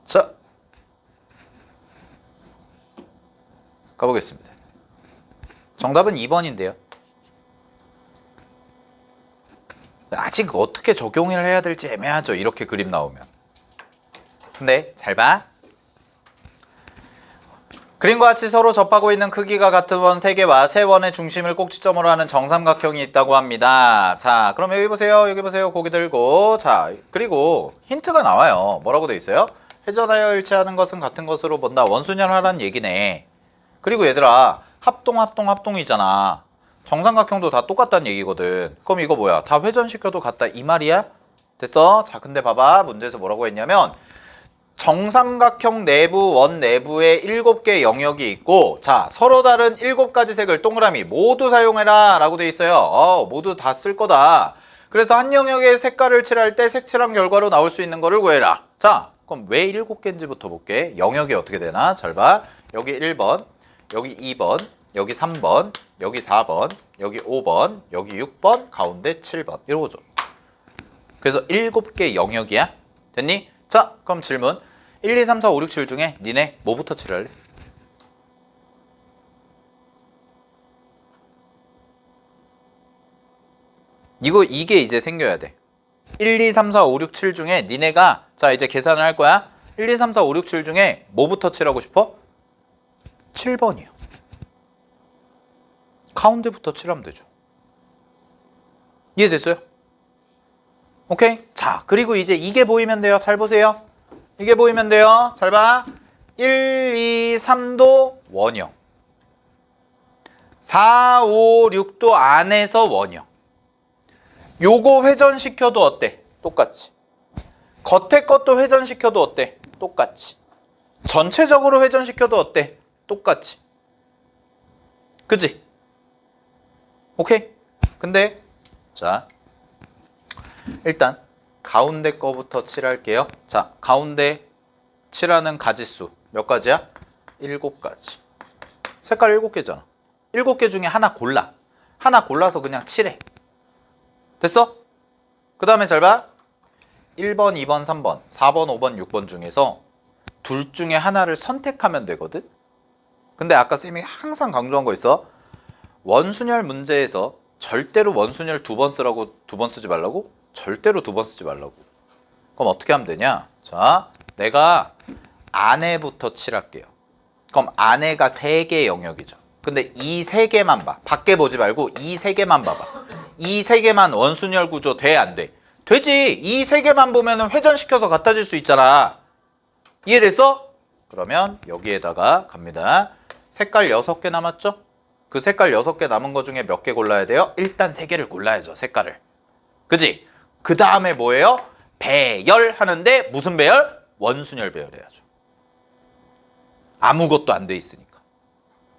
자, 가보겠습니다. 정답은 2번인데요. 아직 어떻게 적용을 해야 될지 애매하죠. 이렇게 그림 나오면. 근데 잘 봐. 그림과 같이 서로 접하고 있는 크기가 같은 원 3개와 세 원의 중심을 꼭지점으로 하는 정삼각형이 있다고 합니다. 자, 그럼 여기 보세요. 여기 보세요. 고개 들고. 자, 그리고 힌트가 나와요. 뭐라고 돼 있어요? 회전하여 일치하는 것은 같은 것으로 본다. 원순열하라는 얘기네. 그리고 얘들아, 합동이잖아. 정삼각형도 다 똑같다는 얘기거든. 그럼 이거 뭐야? 다 회전시켜도 같다 이 말이야? 됐어? 자, 근데 봐봐. 문제에서 뭐라고 했냐면 정삼각형 내부, 원 내부에 7개 영역이 있고 자, 서로 다른 7가지 색을 동그라미 모두 사용해라 라고 돼 있어요. 모두 다 쓸 거다. 그래서 한 영역의 색깔을 칠할 때 색칠한 결과로 나올 수 있는 거를 구해라. 자, 그럼 왜 7개인지부터 볼게. 영역이 어떻게 되나? 잘 봐. 여기 1번, 여기 2번, 여기 3번, 여기 4번, 여기 5번, 여기 6번, 가운데 7번 이러고죠. 그래서 7개 영역이야. 됐니? 자, 그럼 질문. 1, 2, 3, 4, 5, 6, 7 중에 니네 뭐부터 칠할래? 이게 이제 생겨야 돼. 1, 2, 3, 4, 5, 6, 7 중에 니네가 자, 이제 계산을 할 거야. 1, 2, 3, 4, 5, 6, 7 중에 뭐부터 칠하고 싶어? 7번이요. 가운데부터 칠하면 되죠. 이해됐어요? 오케이? 자, 그리고 이제 이게 보이면 돼요. 잘 보세요. 이게 보이면 돼요. 잘 봐. 1, 2, 3도 원형. 4, 5, 6도 안에서 원형. 요거 회전시켜도 어때? 똑같이. 겉에 것도 회전시켜도 어때? 똑같이. 전체적으로 회전시켜도 어때? 똑같이. 그치? 오케이? 근데 자 일단 가운데 거부터 칠할게요. 자, 가운데 칠하는 가지수 몇 가지야? 7가지. 색깔 7개잖아. 7개 중에 하나 골라. 하나 골라서 그냥 칠해. 됐어? 그 다음에 잘 봐. 1번, 2번, 3번, 4번, 5번, 6번 중에서 둘 중에 하나를 선택하면 되거든? 근데 아까 쌤이 항상 강조한 거 있어. 원순열 문제에서 절대로 원순열 2번 쓰라고 2번 쓰지 말라고? 절대로 2번 쓰지 말라고. 그럼 어떻게 하면 되냐? 자, 내가 안에부터 칠할게요. 그럼 안에가 3개 영역이죠. 근데 이 3개만 봐. 밖에 보지 말고 이 3개만 봐봐. 이 3개만 원순열 구조 돼, 안 돼? 되지. 이 3개만 보면 회전시켜서 갖다 줄 수 있잖아. 이해됐어? 그러면 여기에다가 갑니다. 색깔 6개 남았죠? 그 색깔 6개 남은 거 중에 몇 개 골라야 돼요? 일단 3개를 골라야죠, 색깔을. 그지? 그 다음에 뭐예요? 배열하는데 무슨 배열? 원순열 배열해야죠. 아무것도 안 돼 있으니까.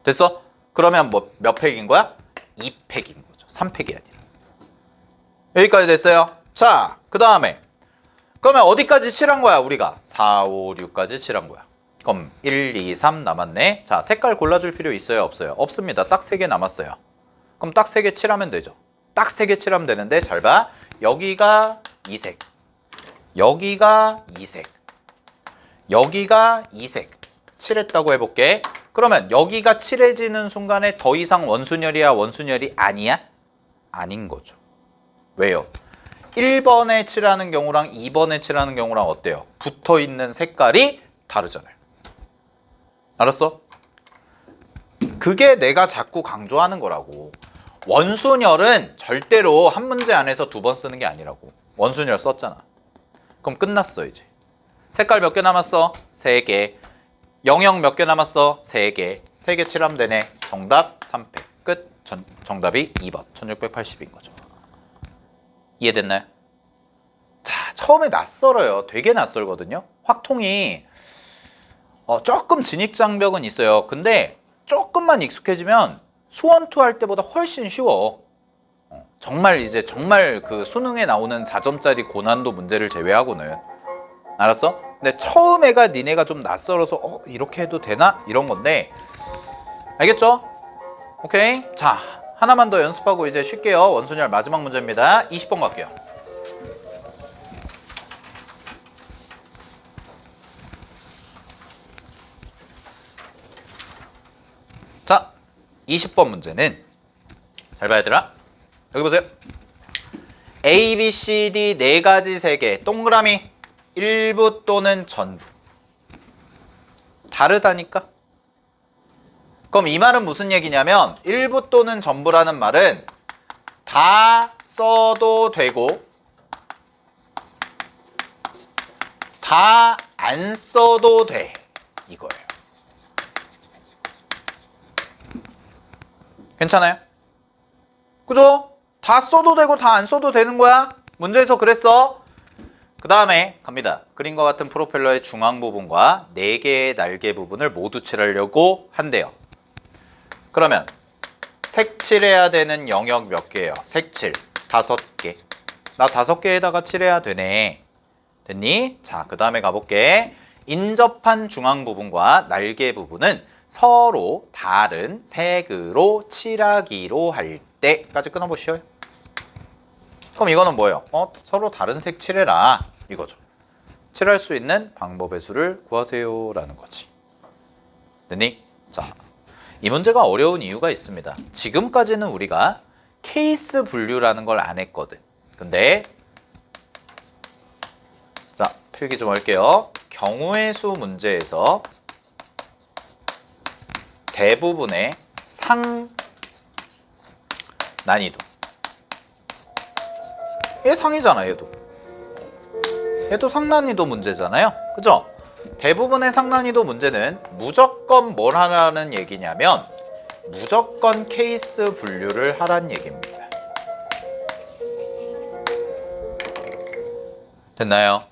됐어? 그러면 뭐 몇 팩인 거야? 2팩인 거죠. 3팩이 아니라. 여기까지 됐어요? 자, 그 다음에 그러면 어디까지 칠한 거야, 우리가? 4, 5, 6까지 칠한 거야. 그럼 1, 2, 3 남았네. 자, 색깔 골라줄 필요 있어요, 없어요? 없습니다. 딱 3개 남았어요. 그럼 딱 3개 칠하면 되죠. 딱 3개 칠하면 되는데 잘 봐. 여기가 2색, 여기가 2색, 여기가 2색 칠했다고 해볼게. 그러면 여기가 칠해지는 순간에 더 이상 원순열이야, 원순열이 아니야? 아닌 거죠. 왜요? 1번에 칠하는 경우랑 2번에 칠하는 경우랑 어때요? 붙어있는 색깔이 다르잖아요. 알았어? 그게 내가 자꾸 강조하는 거라고. 원순열은 절대로 한 문제 안에서 2번 쓰는 게 아니라고. 원순열 썼잖아. 그럼 끝났어 이제. 색깔 몇 개 남았어? 3개. 영역 몇 개 남았어? 3개. 3개 칠하면 되네. 정답 3팩. 끝. 정답이 2번. 1680인 거죠. 이해됐나요? 자, 처음에 낯설어요. 되게 낯설거든요. 확통이 조금 진입장벽은 있어요. 근데 조금만 익숙해지면 수원2 할 때보다 훨씬 쉬워. 정말 그 수능에 나오는 4점짜리 고난도 문제를 제외하고는. 알았어? 근데 처음에가 니네가 좀 낯설어서 이렇게 해도 되나? 이런 건데. 알겠죠? 오케이. 자, 하나만 더 연습하고 이제 쉴게요. 원순열 마지막 문제입니다. 20번 갈게요. 자, 20번 문제는 잘 봐야 되라. 여기 보세요. A, B, C, D 4가지 세개 동그라미 일부 또는 전부. 다르다니까? 그럼 이 말은 무슨 얘기냐면 일부 또는 전부라는 말은 다 써도 되고 다 안 써도 돼. 이거예요. 괜찮아요? 그죠? 다 써도 되고 다 안 써도 되는 거야. 문제에서 그랬어. 그 다음에 갑니다. 그림과 같은 프로펠러의 중앙 부분과 4개의 날개 부분을 모두 칠하려고 한대요. 그러면 색칠해야 되는 영역 몇 개예요? 색칠 5개. 나 5개에다가 칠해야 되네. 됐니? 자, 그 다음에 가볼게. 인접한 중앙 부분과 날개 부분은 서로 다른 색으로 칠하기로 할 때까지 끊어보시오. 그럼 이거는 뭐예요? 서로 다른 색 칠해라 이거죠. 칠할 수 있는 방법의 수를 구하세요 라는 거지. 됐니? 자, 이 문제가 어려운 이유가 있습니다. 지금까지는 우리가 케이스 분류라는 걸 안 했거든. 근데 자, 필기 좀 할게요. 경우의 수 문제에서 대부분의 난이도. 얘 상이잖아, 얘도. 얘도 상난이도 문제잖아요. 그죠? 대부분의 상난이도 문제는 무조건 뭘 하라는 얘기냐면 무조건 케이스 분류를 하라는 얘기입니다. 됐나요?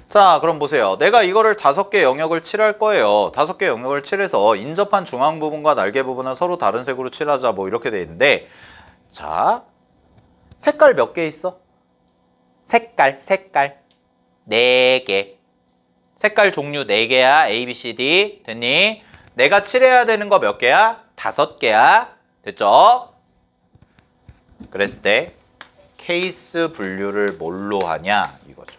자, 그럼 보세요. 내가 이거를 5개 영역을 칠할 거예요. 5개 영역을 칠해서 인접한 중앙 부분과 날개 부분은 서로 다른 색으로 칠하자, 뭐 이렇게 돼 있는데, 자, 색깔 몇 개 있어? 색깔 4개. 색깔 종류 4개야. A, B, C, D. 됐니? 내가 칠해야 되는 거 몇 개야? 5개야. 됐죠? 그랬을 때 케이스 분류를 뭘로 하냐 이거죠.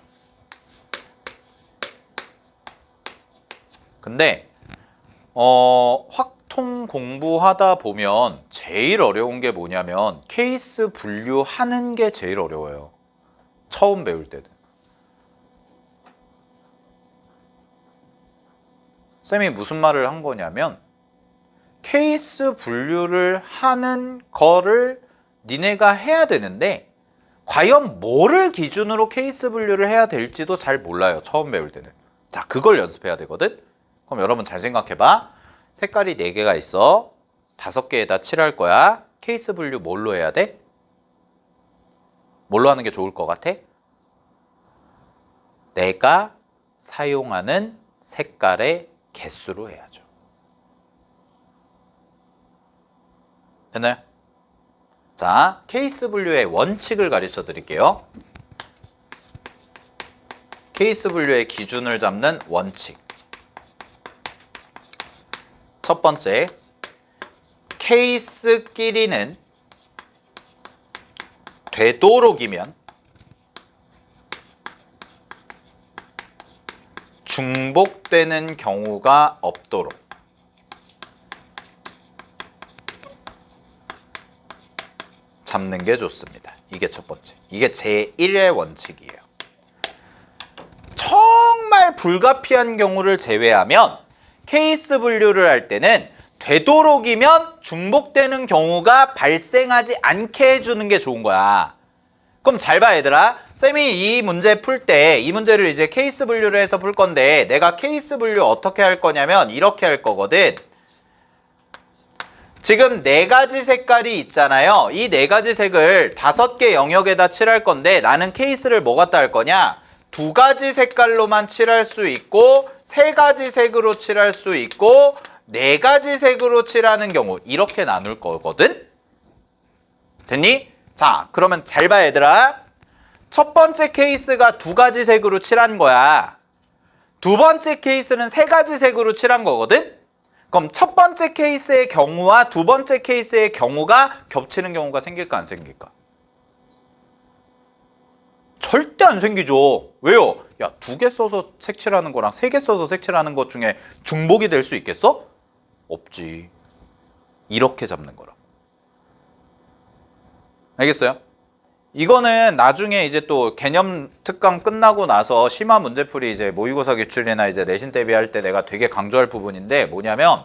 근데 확통 공부하다 보면 제일 어려운 게 뭐냐면 케이스 분류하는 게 제일 어려워요. 처음 배울 때는. 쌤이 무슨 말을 한 거냐면 케이스 분류를 하는 거를 니네가 해야 되는데 과연 뭐를 기준으로 케이스 분류를 해야 될지도 잘 몰라요. 처음 배울 때는. 자, 그걸 연습해야 되거든. 그럼 여러분 잘 생각해봐. 색깔이 4개가 있어. 5개에다 칠할 거야. 케이스 분류 뭘로 해야 돼? 뭘로 하는 게 좋을 것 같아? 내가 사용하는 색깔의 개수로 해야죠. 됐나요? 자, 케이스 분류의 원칙을 가르쳐 드릴게요. 케이스 분류의 기준을 잡는 원칙. 첫 번째, 케이스끼리는 되도록이면 중복되는 경우가 없도록 잡는 게 좋습니다. 이게 첫 번째. 이게 제1의 원칙이에요. 정말 불가피한 경우를 제외하면 케이스 분류를 할 때는 되도록이면 중복되는 경우가 발생하지 않게 해주는 게 좋은 거야. 그럼 잘 봐, 얘들아. 쌤이 이 문제 풀 때 이 문제를 이제 케이스 분류를 해서 풀 건데 내가 케이스 분류 어떻게 할 거냐면 이렇게 할 거거든. 지금 4가지 색깔이 있잖아요. 이 4가지 색을 5개 영역에다 칠할 건데 나는 케이스를 뭐 갖다 할 거냐? 2가지 색깔로만 칠할 수 있고 3가지 색으로 칠할 수 있고 4가지 색으로 칠하는 경우 이렇게 나눌 거거든? 됐니? 자, 그러면 잘 봐, 얘들아. 첫 번째 케이스가 2가지 색으로 칠한 거야. 두 번째 케이스는 3가지 색으로 칠한 거거든? 그럼 첫 번째 케이스의 경우와 두 번째 케이스의 경우가 겹치는 경우가 생길까 안 생길까? 절대 안 생기죠. 왜요? 야, 2개 써서 색칠하는 거랑 3개 써서 색칠하는 것 중에 중복이 될 수 있겠어? 없지. 이렇게 잡는 거라. 알겠어요? 이거는 나중에 이제 또 개념 특강 끝나고 나서 심화 문제풀이 이제 모의고사 기출이나 이제 내신 대비할 때 내가 되게 강조할 부분인데 뭐냐면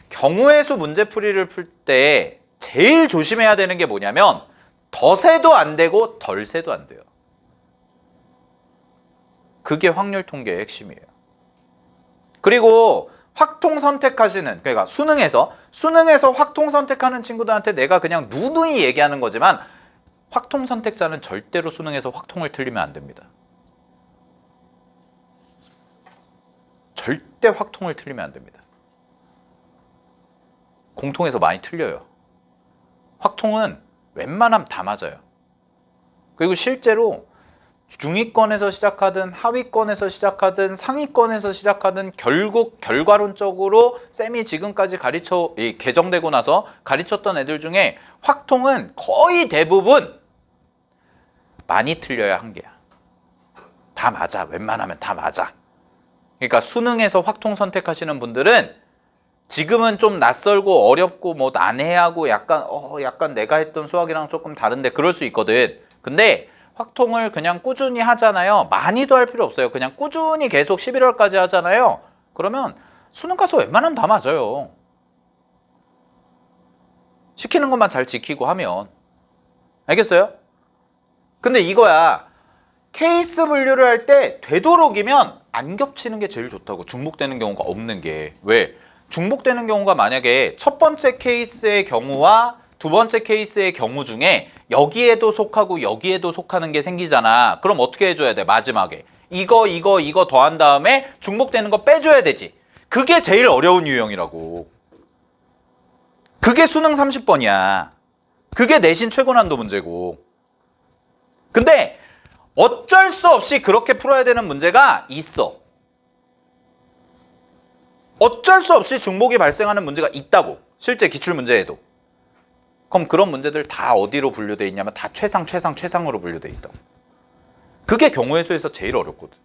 경우의 수 문제풀이를 풀 때 제일 조심해야 되는 게 뭐냐면 더 세도 안 되고 덜 세도 안 돼요. 그게 확률 통계의 핵심이에요. 그리고 확통 선택하시는, 그러니까 수능에서 확통 선택하는 친구들한테 내가 그냥 누누이 얘기하는 거지만 확통 선택자는 절대로 수능에서 확통을 틀리면 안 됩니다. 절대 확통을 틀리면 안 됩니다. 공통에서 많이 틀려요. 확통은 웬만하면 다 맞아요. 그리고 실제로 중위권에서 시작하든 하위권에서 시작하든 상위권에서 시작하든 결국 결과론적으로 쌤이 지금까지 개정되고 나서 가르쳤던 애들 중에 확통은 거의 대부분 많이 틀려야 한 개야. 다 맞아. 웬만하면 다 맞아. 그러니까 수능에서 확통 선택하시는 분들은 지금은 좀 낯설고 어렵고 뭐 난해하고 약간 내가 했던 수학이랑 조금 다른데 그럴 수 있거든. 근데 확통을 그냥 꾸준히 하잖아요. 많이도 할 필요 없어요. 그냥 꾸준히 계속 11월까지 하잖아요. 그러면 수능 가서 웬만하면 다 맞아요. 시키는 것만 잘 지키고 하면. 알겠어요? 근데 이거야. 케이스 분류를 할 때 되도록이면 안 겹치는 게 제일 좋다고. 중복되는 경우가 없는 게. 왜? 중복되는 경우가 만약에 첫 번째 케이스의 경우와 두 번째 케이스의 경우 중에 여기에도 속하고 여기에도 속하는 게 생기잖아. 그럼 어떻게 해줘야 돼? 마지막에. 이거 더한 다음에 중복되는 거 빼줘야 되지. 그게 제일 어려운 유형이라고. 그게 수능 30번이야. 그게 내신 최고난도 문제고. 근데 어쩔 수 없이 그렇게 풀어야 되는 문제가 있어. 어쩔 수 없이 중복이 발생하는 문제가 있다고. 실제 기출문제에도. 그럼 그런 문제들 다 어디로 분류돼 있냐면 다 최상으로 분류돼 있다고. 그게 경우의 수에서 제일 어렵거든.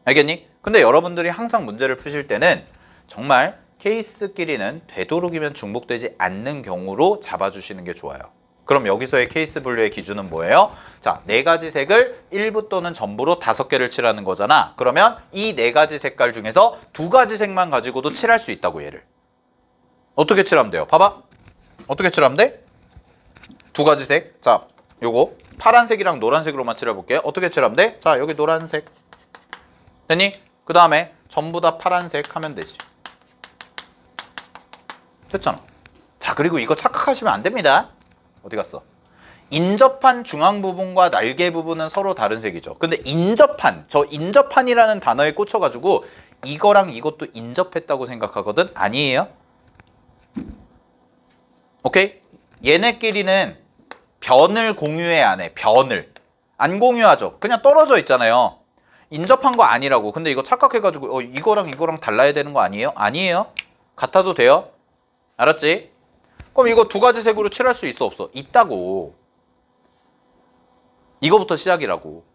알겠니? 근데 여러분들이 항상 문제를 푸실 때는 정말 케이스끼리는 되도록이면 중복되지 않는 경우로 잡아주시는 게 좋아요. 그럼 여기서의 케이스 분류의 기준은 뭐예요? 자, 4가지 색을 일부 또는 전부로 5개를 칠하는 거잖아. 그러면 이 4가지 색깔 중에서 2가지 색만 가지고도 칠할 수 있다고, 얘를. 어떻게 칠하면 돼요? 봐봐. 어떻게 칠하면 돼? 2가지 색. 자, 요거 파란색이랑 노란색으로만 칠해볼게요. 어떻게 칠하면 돼? 자, 여기 노란색. 됐니? 그 다음에 전부 다 파란색 하면 되지. 됐잖아. 자, 그리고 이거 착각하시면 안 됩니다. 어디 갔어? 인접한 중앙 부분과 날개 부분은 서로 다른 색이죠. 근데 인접한, 저 인접한이라는 단어에 꽂혀가지고 이거랑 이것도 인접했다고 생각하거든? 아니에요? 오케이? 얘네끼리는 변을 공유해 안 해. 변을. 안 공유하죠. 그냥 떨어져 있잖아요. 인접한 거 아니라고. 근데 이거 착각해가지고 이거랑 이거랑 달라야 되는 거 아니에요? 아니에요. 같아도 돼요. 알았지? 그럼 이거 2가지 색으로 칠할 수 있어 없어? 있다고. 이거부터 시작이라고.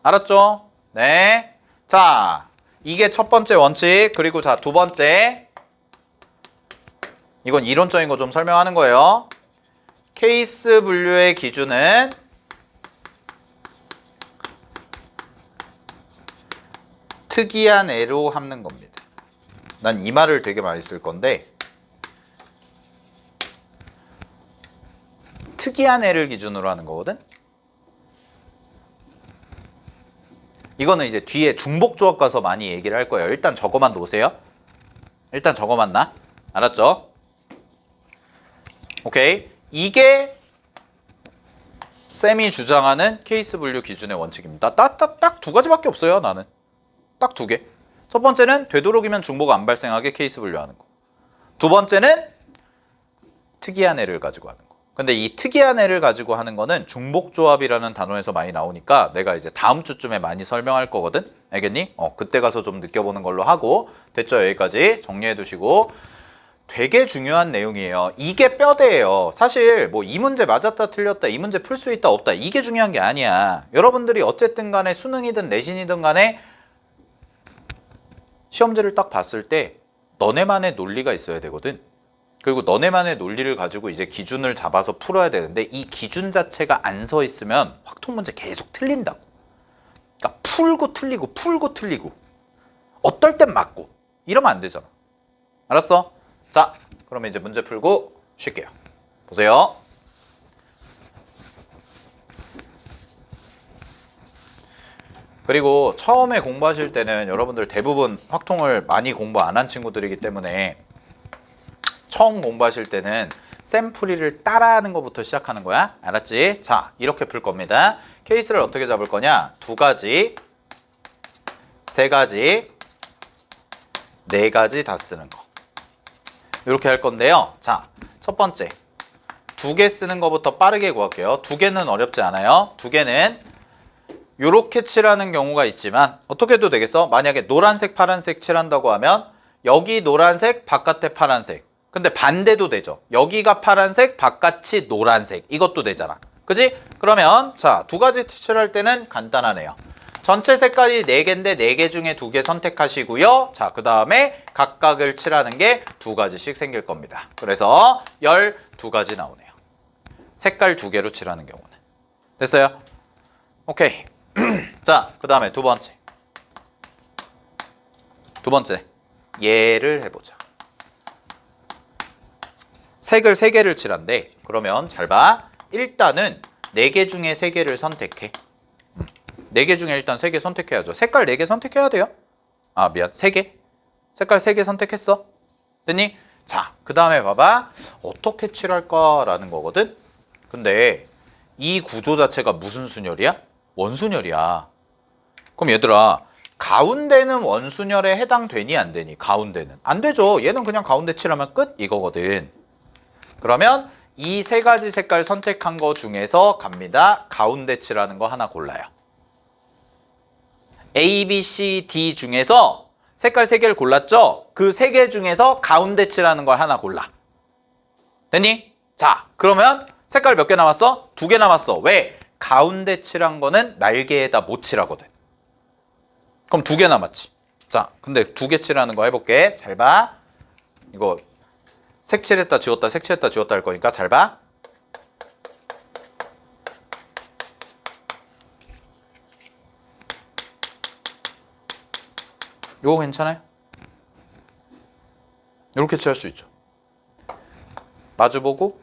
알았죠? 네. 자, 이게 첫 번째 원칙. 그리고 자, 2번째. 이건 이론적인 거 좀 설명하는 거예요. 케이스 분류의 기준은 특이한 애로 합는 겁니다. 난 이 말을 되게 많이 쓸 건데 특이한 애를 기준으로 하는 거거든. 이거는 이제 뒤에 중복조합 가서 많이 얘기를 할 거예요. 일단 저거만 놓으세요. 일단 저거만 나. 알았죠? 오케이. 이게 쌤이 주장하는 케이스 분류 기준의 원칙입니다. 딱 2가지밖에 없어요. 나는 딱 2개. 첫 번째는 되도록이면 중복 안 발생하게 케이스 분류하는 거. 2번째는 특이한 애를 가지고 하는 거. 근데 이 특이한 애를 가지고 하는 거는 중복조합이라는 단어에서 많이 나오니까 내가 이제 다음 주쯤에 많이 설명할 거거든. 알겠니? 그때 가서 좀 느껴보는 걸로 하고. 됐죠? 여기까지 정리해 두시고. 되게 중요한 내용이에요. 이게 뼈대예요. 사실 뭐 이 문제 맞았다 틀렸다, 이 문제 풀 수 있다 없다, 이게 중요한 게 아니야. 여러분들이 어쨌든 간에 수능이든 내신이든 간에 시험지를 딱 봤을 때 너네만의 논리가 있어야 되거든. 그리고 너네만의 논리를 가지고 이제 기준을 잡아서 풀어야 되는데 이 기준 자체가 안 서 있으면 확통 문제 계속 틀린다고. 그러니까 풀고 틀리고 어떨 땐 맞고 이러면 안 되잖아. 알았어? 자, 그러면 이제 문제 풀고 쉴게요. 보세요. 그리고 처음에 공부하실 때는 여러분들 대부분 확통을 많이 공부 안 한 친구들이기 때문에 처음 공부하실 때는 샘풀이를 따라하는 것부터 시작하는 거야. 알았지? 자, 이렇게 풀 겁니다. 케이스를 어떻게 잡을 거냐? 2가지, 3가지, 4가지 다 쓰는 거. 이렇게 할 건데요. 자, 첫 번째 2개 쓰는 것부터 빠르게 구할게요. 2개는 어렵지 않아요. 2개는 이렇게 칠하는 경우가 있지만 어떻게 해도 되겠어? 만약에 노란색, 파란색 칠한다고 하면 여기 노란색, 바깥에 파란색. 근데 반대도 되죠. 여기가 파란색, 바깥이 노란색. 이것도 되잖아. 그지? 그러면 자, 2가지 칠할 때는 간단하네요. 전체 색깔이 4개인데 4개 중에 2개 선택하시고요. 자, 그 다음에 각각을 칠하는 게 2가지씩 생길 겁니다. 그래서 12가지 나오네요. 색깔 2개로 칠하는 경우는. 됐어요? 오케이. 자, 그 다음에 2번째. 2번째. 얘를 해보자. 색을 3개를 칠한대. 그러면 잘 봐. 일단은 4개 중에 3개를 선택해. 4개 중에 일단 3개 선택해야죠. 색깔 4개 선택해야 돼요. 아, 미안. 3개. 색깔 3개 선택했어. 됐니? 자, 그 다음에 봐봐. 어떻게 칠할까라는 거거든? 근데 이 구조 자체가 무슨 순열이야? 원순열이야. 그럼 얘들아, 가운데는 원순열에 해당되니 안 되니? 가운데는. 안 되죠. 얘는 그냥 가운데 칠하면 끝? 이거거든. 그러면 이 3가지 색깔 선택한 거 중에서 갑니다. 가운데 칠하는 거 하나 골라요. A, B, C, D 중에서 색깔 3개를 골랐죠? 그 3개 중에서 가운데 칠하는 걸 하나 골라. 됐니? 자, 그러면 색깔 몇 개 남았어? 2개 남았어. 왜? 가운데 칠한 거는 날개에다 못 칠하거든. 그럼 2개 남았지. 자, 근데 2개 칠하는 거 해볼게. 잘 봐. 이거 색칠했다 지웠다 색칠했다 지웠다 할 거니까 잘 봐. 요거 괜찮아요? 이렇게 칠할 수 있죠. 마주보고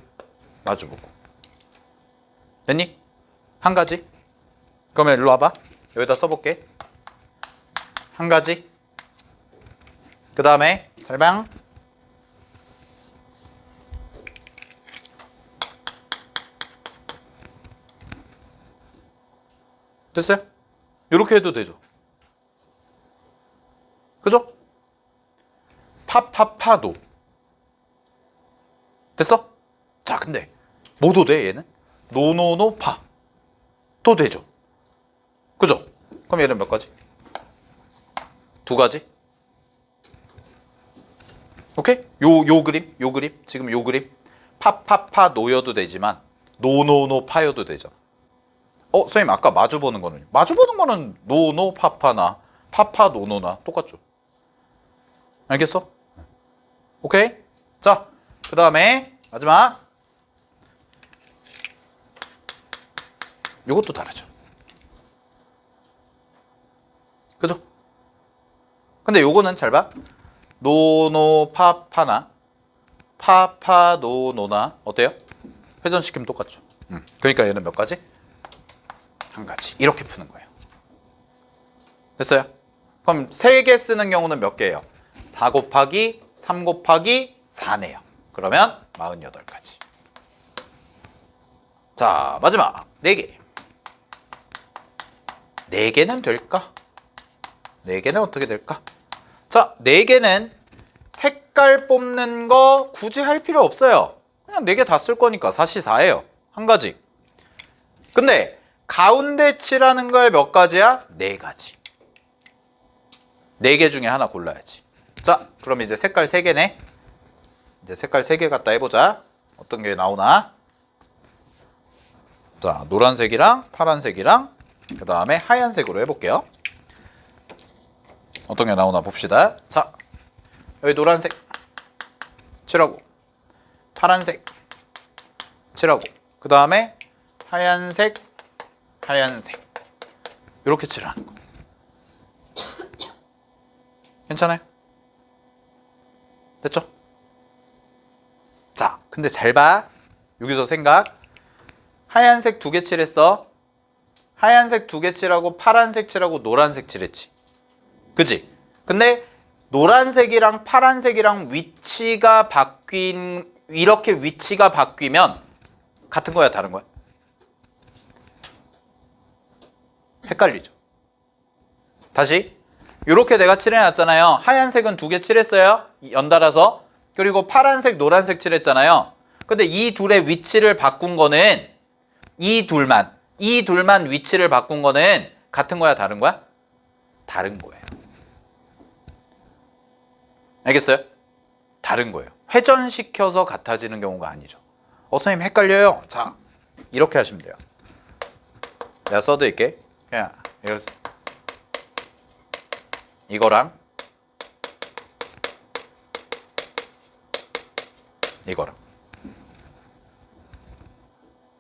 마주보고. 됐니? 한 가지. 그러면 일로 와봐. 여기다 써볼게. 한 가지. 그 다음에 잘방. 됐어요? 이렇게 해도 되죠. 그죠? 파파파도. 됐어? 자, 근데 뭐도 돼 얘는? 노노노파. 도 되죠. 그죠? 그럼 얘는 몇 가지? 2가지? 오케이? 요 그림 지금 요 그림 파파파 노여도 되지만 노노노 파여도 되죠. 선생님 아까 마주보는 거는 노노 파파나 파파 노노나 똑같죠. 알겠어? 오케이? 자, 그 다음에 마지막 요것도 다르죠. 그죠? 근데 요거는 잘 봐. 노노 파파나 파파 노노나 어때요? 회전시키면 똑같죠. 그러니까 얘는 몇 가지? 한 가지. 이렇게 푸는 거예요. 됐어요? 그럼 3개 쓰는 경우는 몇 개예요? 4 곱하기 3 곱하기 4네요. 그러면 48가지. 자, 마지막 4개. 4개는 될까? 4개는 어떻게 될까? 자, 4개는 색깔 뽑는 거 굳이 할 필요 없어요. 그냥 4개 다 쓸 거니까 4시4예요. 한 가지. 근데 가운데 칠하는 거에 몇 가지야? 4가지. 4개 중에 하나 골라야지. 자, 그럼 이제 색깔 3개네. 이제 색깔 3개 갖다 해보자. 어떤 게 나오나? 자, 노란색이랑 파란색이랑 그 다음에 하얀색으로 해볼게요. 어떤 게 나오나 봅시다. 자, 여기 노란색 칠하고 파란색 칠하고 그 다음에 하얀색 이렇게 칠하는 거. 괜찮아요? 됐죠? 자, 근데 잘 봐. 여기서 생각. 하얀색 2개 칠했어. 하얀색 2개 칠하고 파란색 칠하고 노란색 칠했지. 그치? 근데 노란색이랑 파란색이랑 이렇게 위치가 바뀌면 같은 거야, 다른 거야? 헷갈리죠? 다시. 이렇게 내가 칠해놨잖아요. 하얀색은 2개 칠했어요. 연달아서. 그리고 파란색, 노란색 칠했잖아요. 근데 이 둘의 위치를 바꾼 거는 이 둘만 위치를 바꾼 거는 같은 거야, 다른 거야? 다른 거예요. 알겠어요? 다른 거예요. 회전시켜서 같아지는 경우가 아니죠. 선생님 헷갈려요. 자, 이렇게 하시면 돼요. 내가 써드릴게. 그냥 이거랑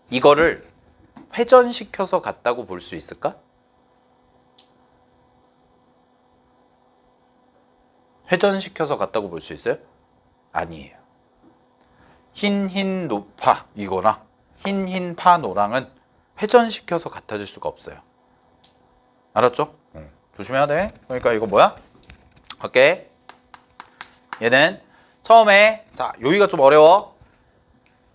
이거를 회전시켜서 같다고 볼 수 있을까? 회전시켜서 같다고 볼 수 있어요? 아니에요. 흰 노파 이거랑 흰 파 노랑은 회전시켜서 같아질 수가 없어요. 알았죠? 조심해야 돼. 그러니까 이거 뭐야? 갈게. 얘는 처음에 자 여기가 좀 어려워.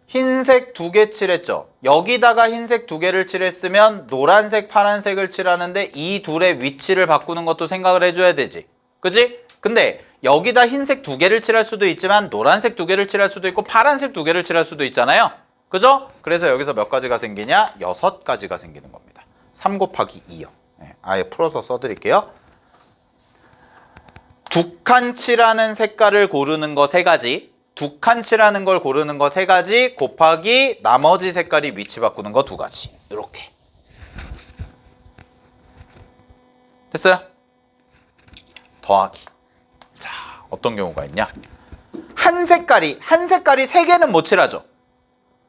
흰색 2개 칠했죠. 여기다가 흰색 2개를 칠했으면 노란색, 파란색을 칠하는데 이 둘의 위치를 바꾸는 것도 생각을 해줘야 되지. 그지? 근데 여기다 흰색 2개를 칠할 수도 있지만 노란색 2개를 칠할 수도 있고 파란색 2개를 칠할 수도 있잖아요. 그죠? 그래서 여기서 몇 가지가 생기냐? 6가지가 생기는 겁니다. 3 곱하기 2요. 네, 아예 풀어서 써드릴게요. 2칸 칠하는 색깔을 고르는 거 3가지, 2칸 칠하는 걸 고르는 거 3가지 곱하기 나머지 색깔이 위치 바꾸는 거 2가지. 이렇게. 됐어요? 더하기. 자, 어떤 경우가 있냐? 한 색깔이 3개는 못 칠하죠.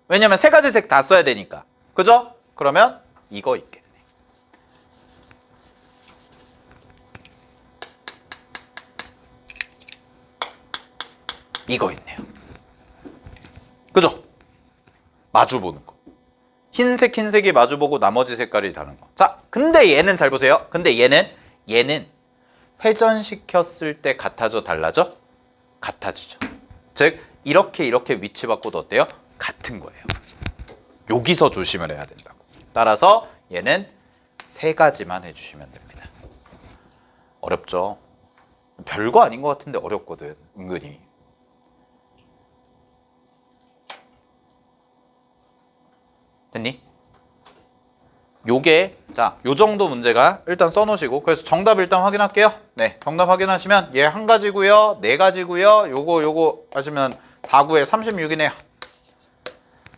왜냐면 3가지 색 다 써야 되니까. 그죠? 그러면 이거 있겠네. 이거 있네요. 그죠? 마주보는 거. 흰색이 마주보고 나머지 색깔이 다른 거. 자, 근데 얘는 잘 보세요. 근데 얘는 회전시켰을 때 같아져 달라져? 같아지죠. 즉 이렇게 위치 바꿔도 어때요? 같은 거예요. 여기서 조심을 해야 된다고. 따라서 얘는 3가지만 해주시면 됩니다. 어렵죠? 별거 아닌 것 같은데 어렵거든. 은근히. 됐니? 요게 자, 요 정도 문제가 일단 써놓으시고 그래서 정답 일단 확인할게요. 네, 정답 확인하시면 얘 1가지고요, 4가지고요, 요거 하시면 4, 9에 36이네요.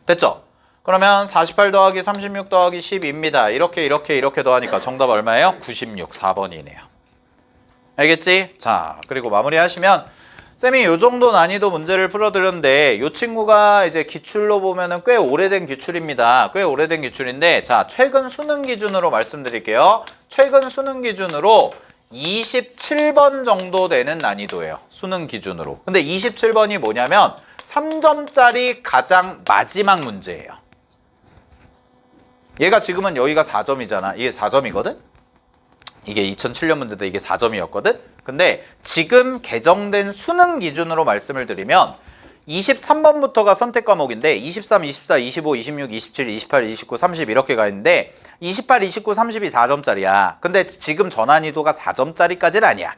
됐죠? 그러면 48 더하기 36 더하기 12입니다. 이렇게 더하니까 정답 얼마예요? 96, 4번이네요. 알겠지? 자, 그리고 마무리하시면 쌤이 요 정도 난이도 문제를 풀어드렸는데 요 친구가 이제 기출로 보면은 꽤 오래된 기출입니다. 꽤 오래된 기출인데 자, 최근 수능 기준으로 말씀드릴게요. 최근 수능 기준으로 27번 정도 되는 난이도예요. 수능 기준으로. 근데 27번이 뭐냐면 3점짜리 가장 마지막 문제예요. 얘가 지금은 여기가 4점이잖아. 이게 4점이거든? 이게 2007년 문제인데 이게 4점이었거든? 근데 지금 개정된 수능 기준으로 말씀을 드리면 23번부터가 선택 과목인데 23, 24, 25, 26, 27, 28, 29, 30 이렇게 가 있는데 28, 29, 30이 4점짜리야. 근데 지금 전환이도가 4점짜리까지는 아니야.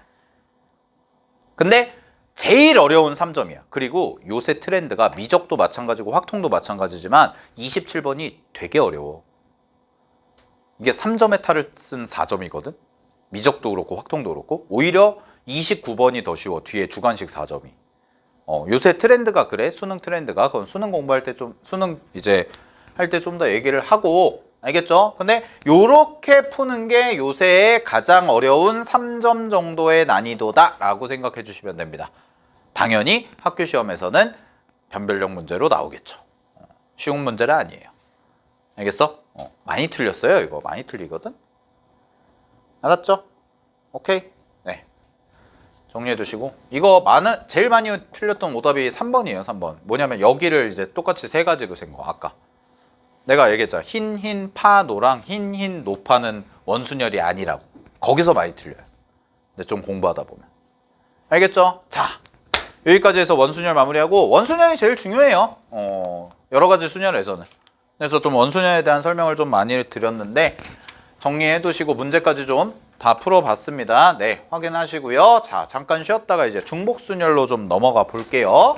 근데 제일 어려운 3점이야. 그리고 요새 트렌드가 미적도 마찬가지고 확통도 마찬가지지만 27번이 되게 어려워. 이게 3점의 탈을 쓴 4점이거든? 미적도 그렇고 확통도 그렇고 오히려 29번이 더 쉬워. 뒤에 주관식 4점이. 요새 트렌드가 그래. 수능 트렌드가. 그건 수능 공부할 때 좀 수능 이제 할 때 좀 더 얘기를 하고 알겠죠? 근데 요렇게 푸는 게 요새의 가장 어려운 3점 정도의 난이도다라고 생각해 주시면 됩니다. 당연히 학교 시험에서는 변별력 문제로 나오겠죠. 쉬운 문제는 아니에요. 알겠어? 많이 틀렸어요. 이거 많이 틀리거든. 알았죠? 오케이. 네. 정리해 두시고 이거 제일 많이 틀렸던 오답이 3번이에요. 3번. 뭐냐면 여기를 이제 똑같이 3가지로 센 거. 아까 내가 얘기했잖아. 흰 파 노랑 흰 노파는 원순열이 아니라고. 거기서 많이 틀려요. 근데 좀 공부하다 보면. 알겠죠? 자, 여기까지 해서 원순열 마무리하고 원순열이 제일 중요해요. 여러 가지 순열에서는. 그래서 좀 원순열에 대한 설명을 좀 많이 드렸는데 정리해 두시고 문제까지 좀 다 풀어봤습니다. 네, 확인하시고요. 자, 잠깐 쉬었다가 이제 중복순열로 좀 넘어가 볼게요.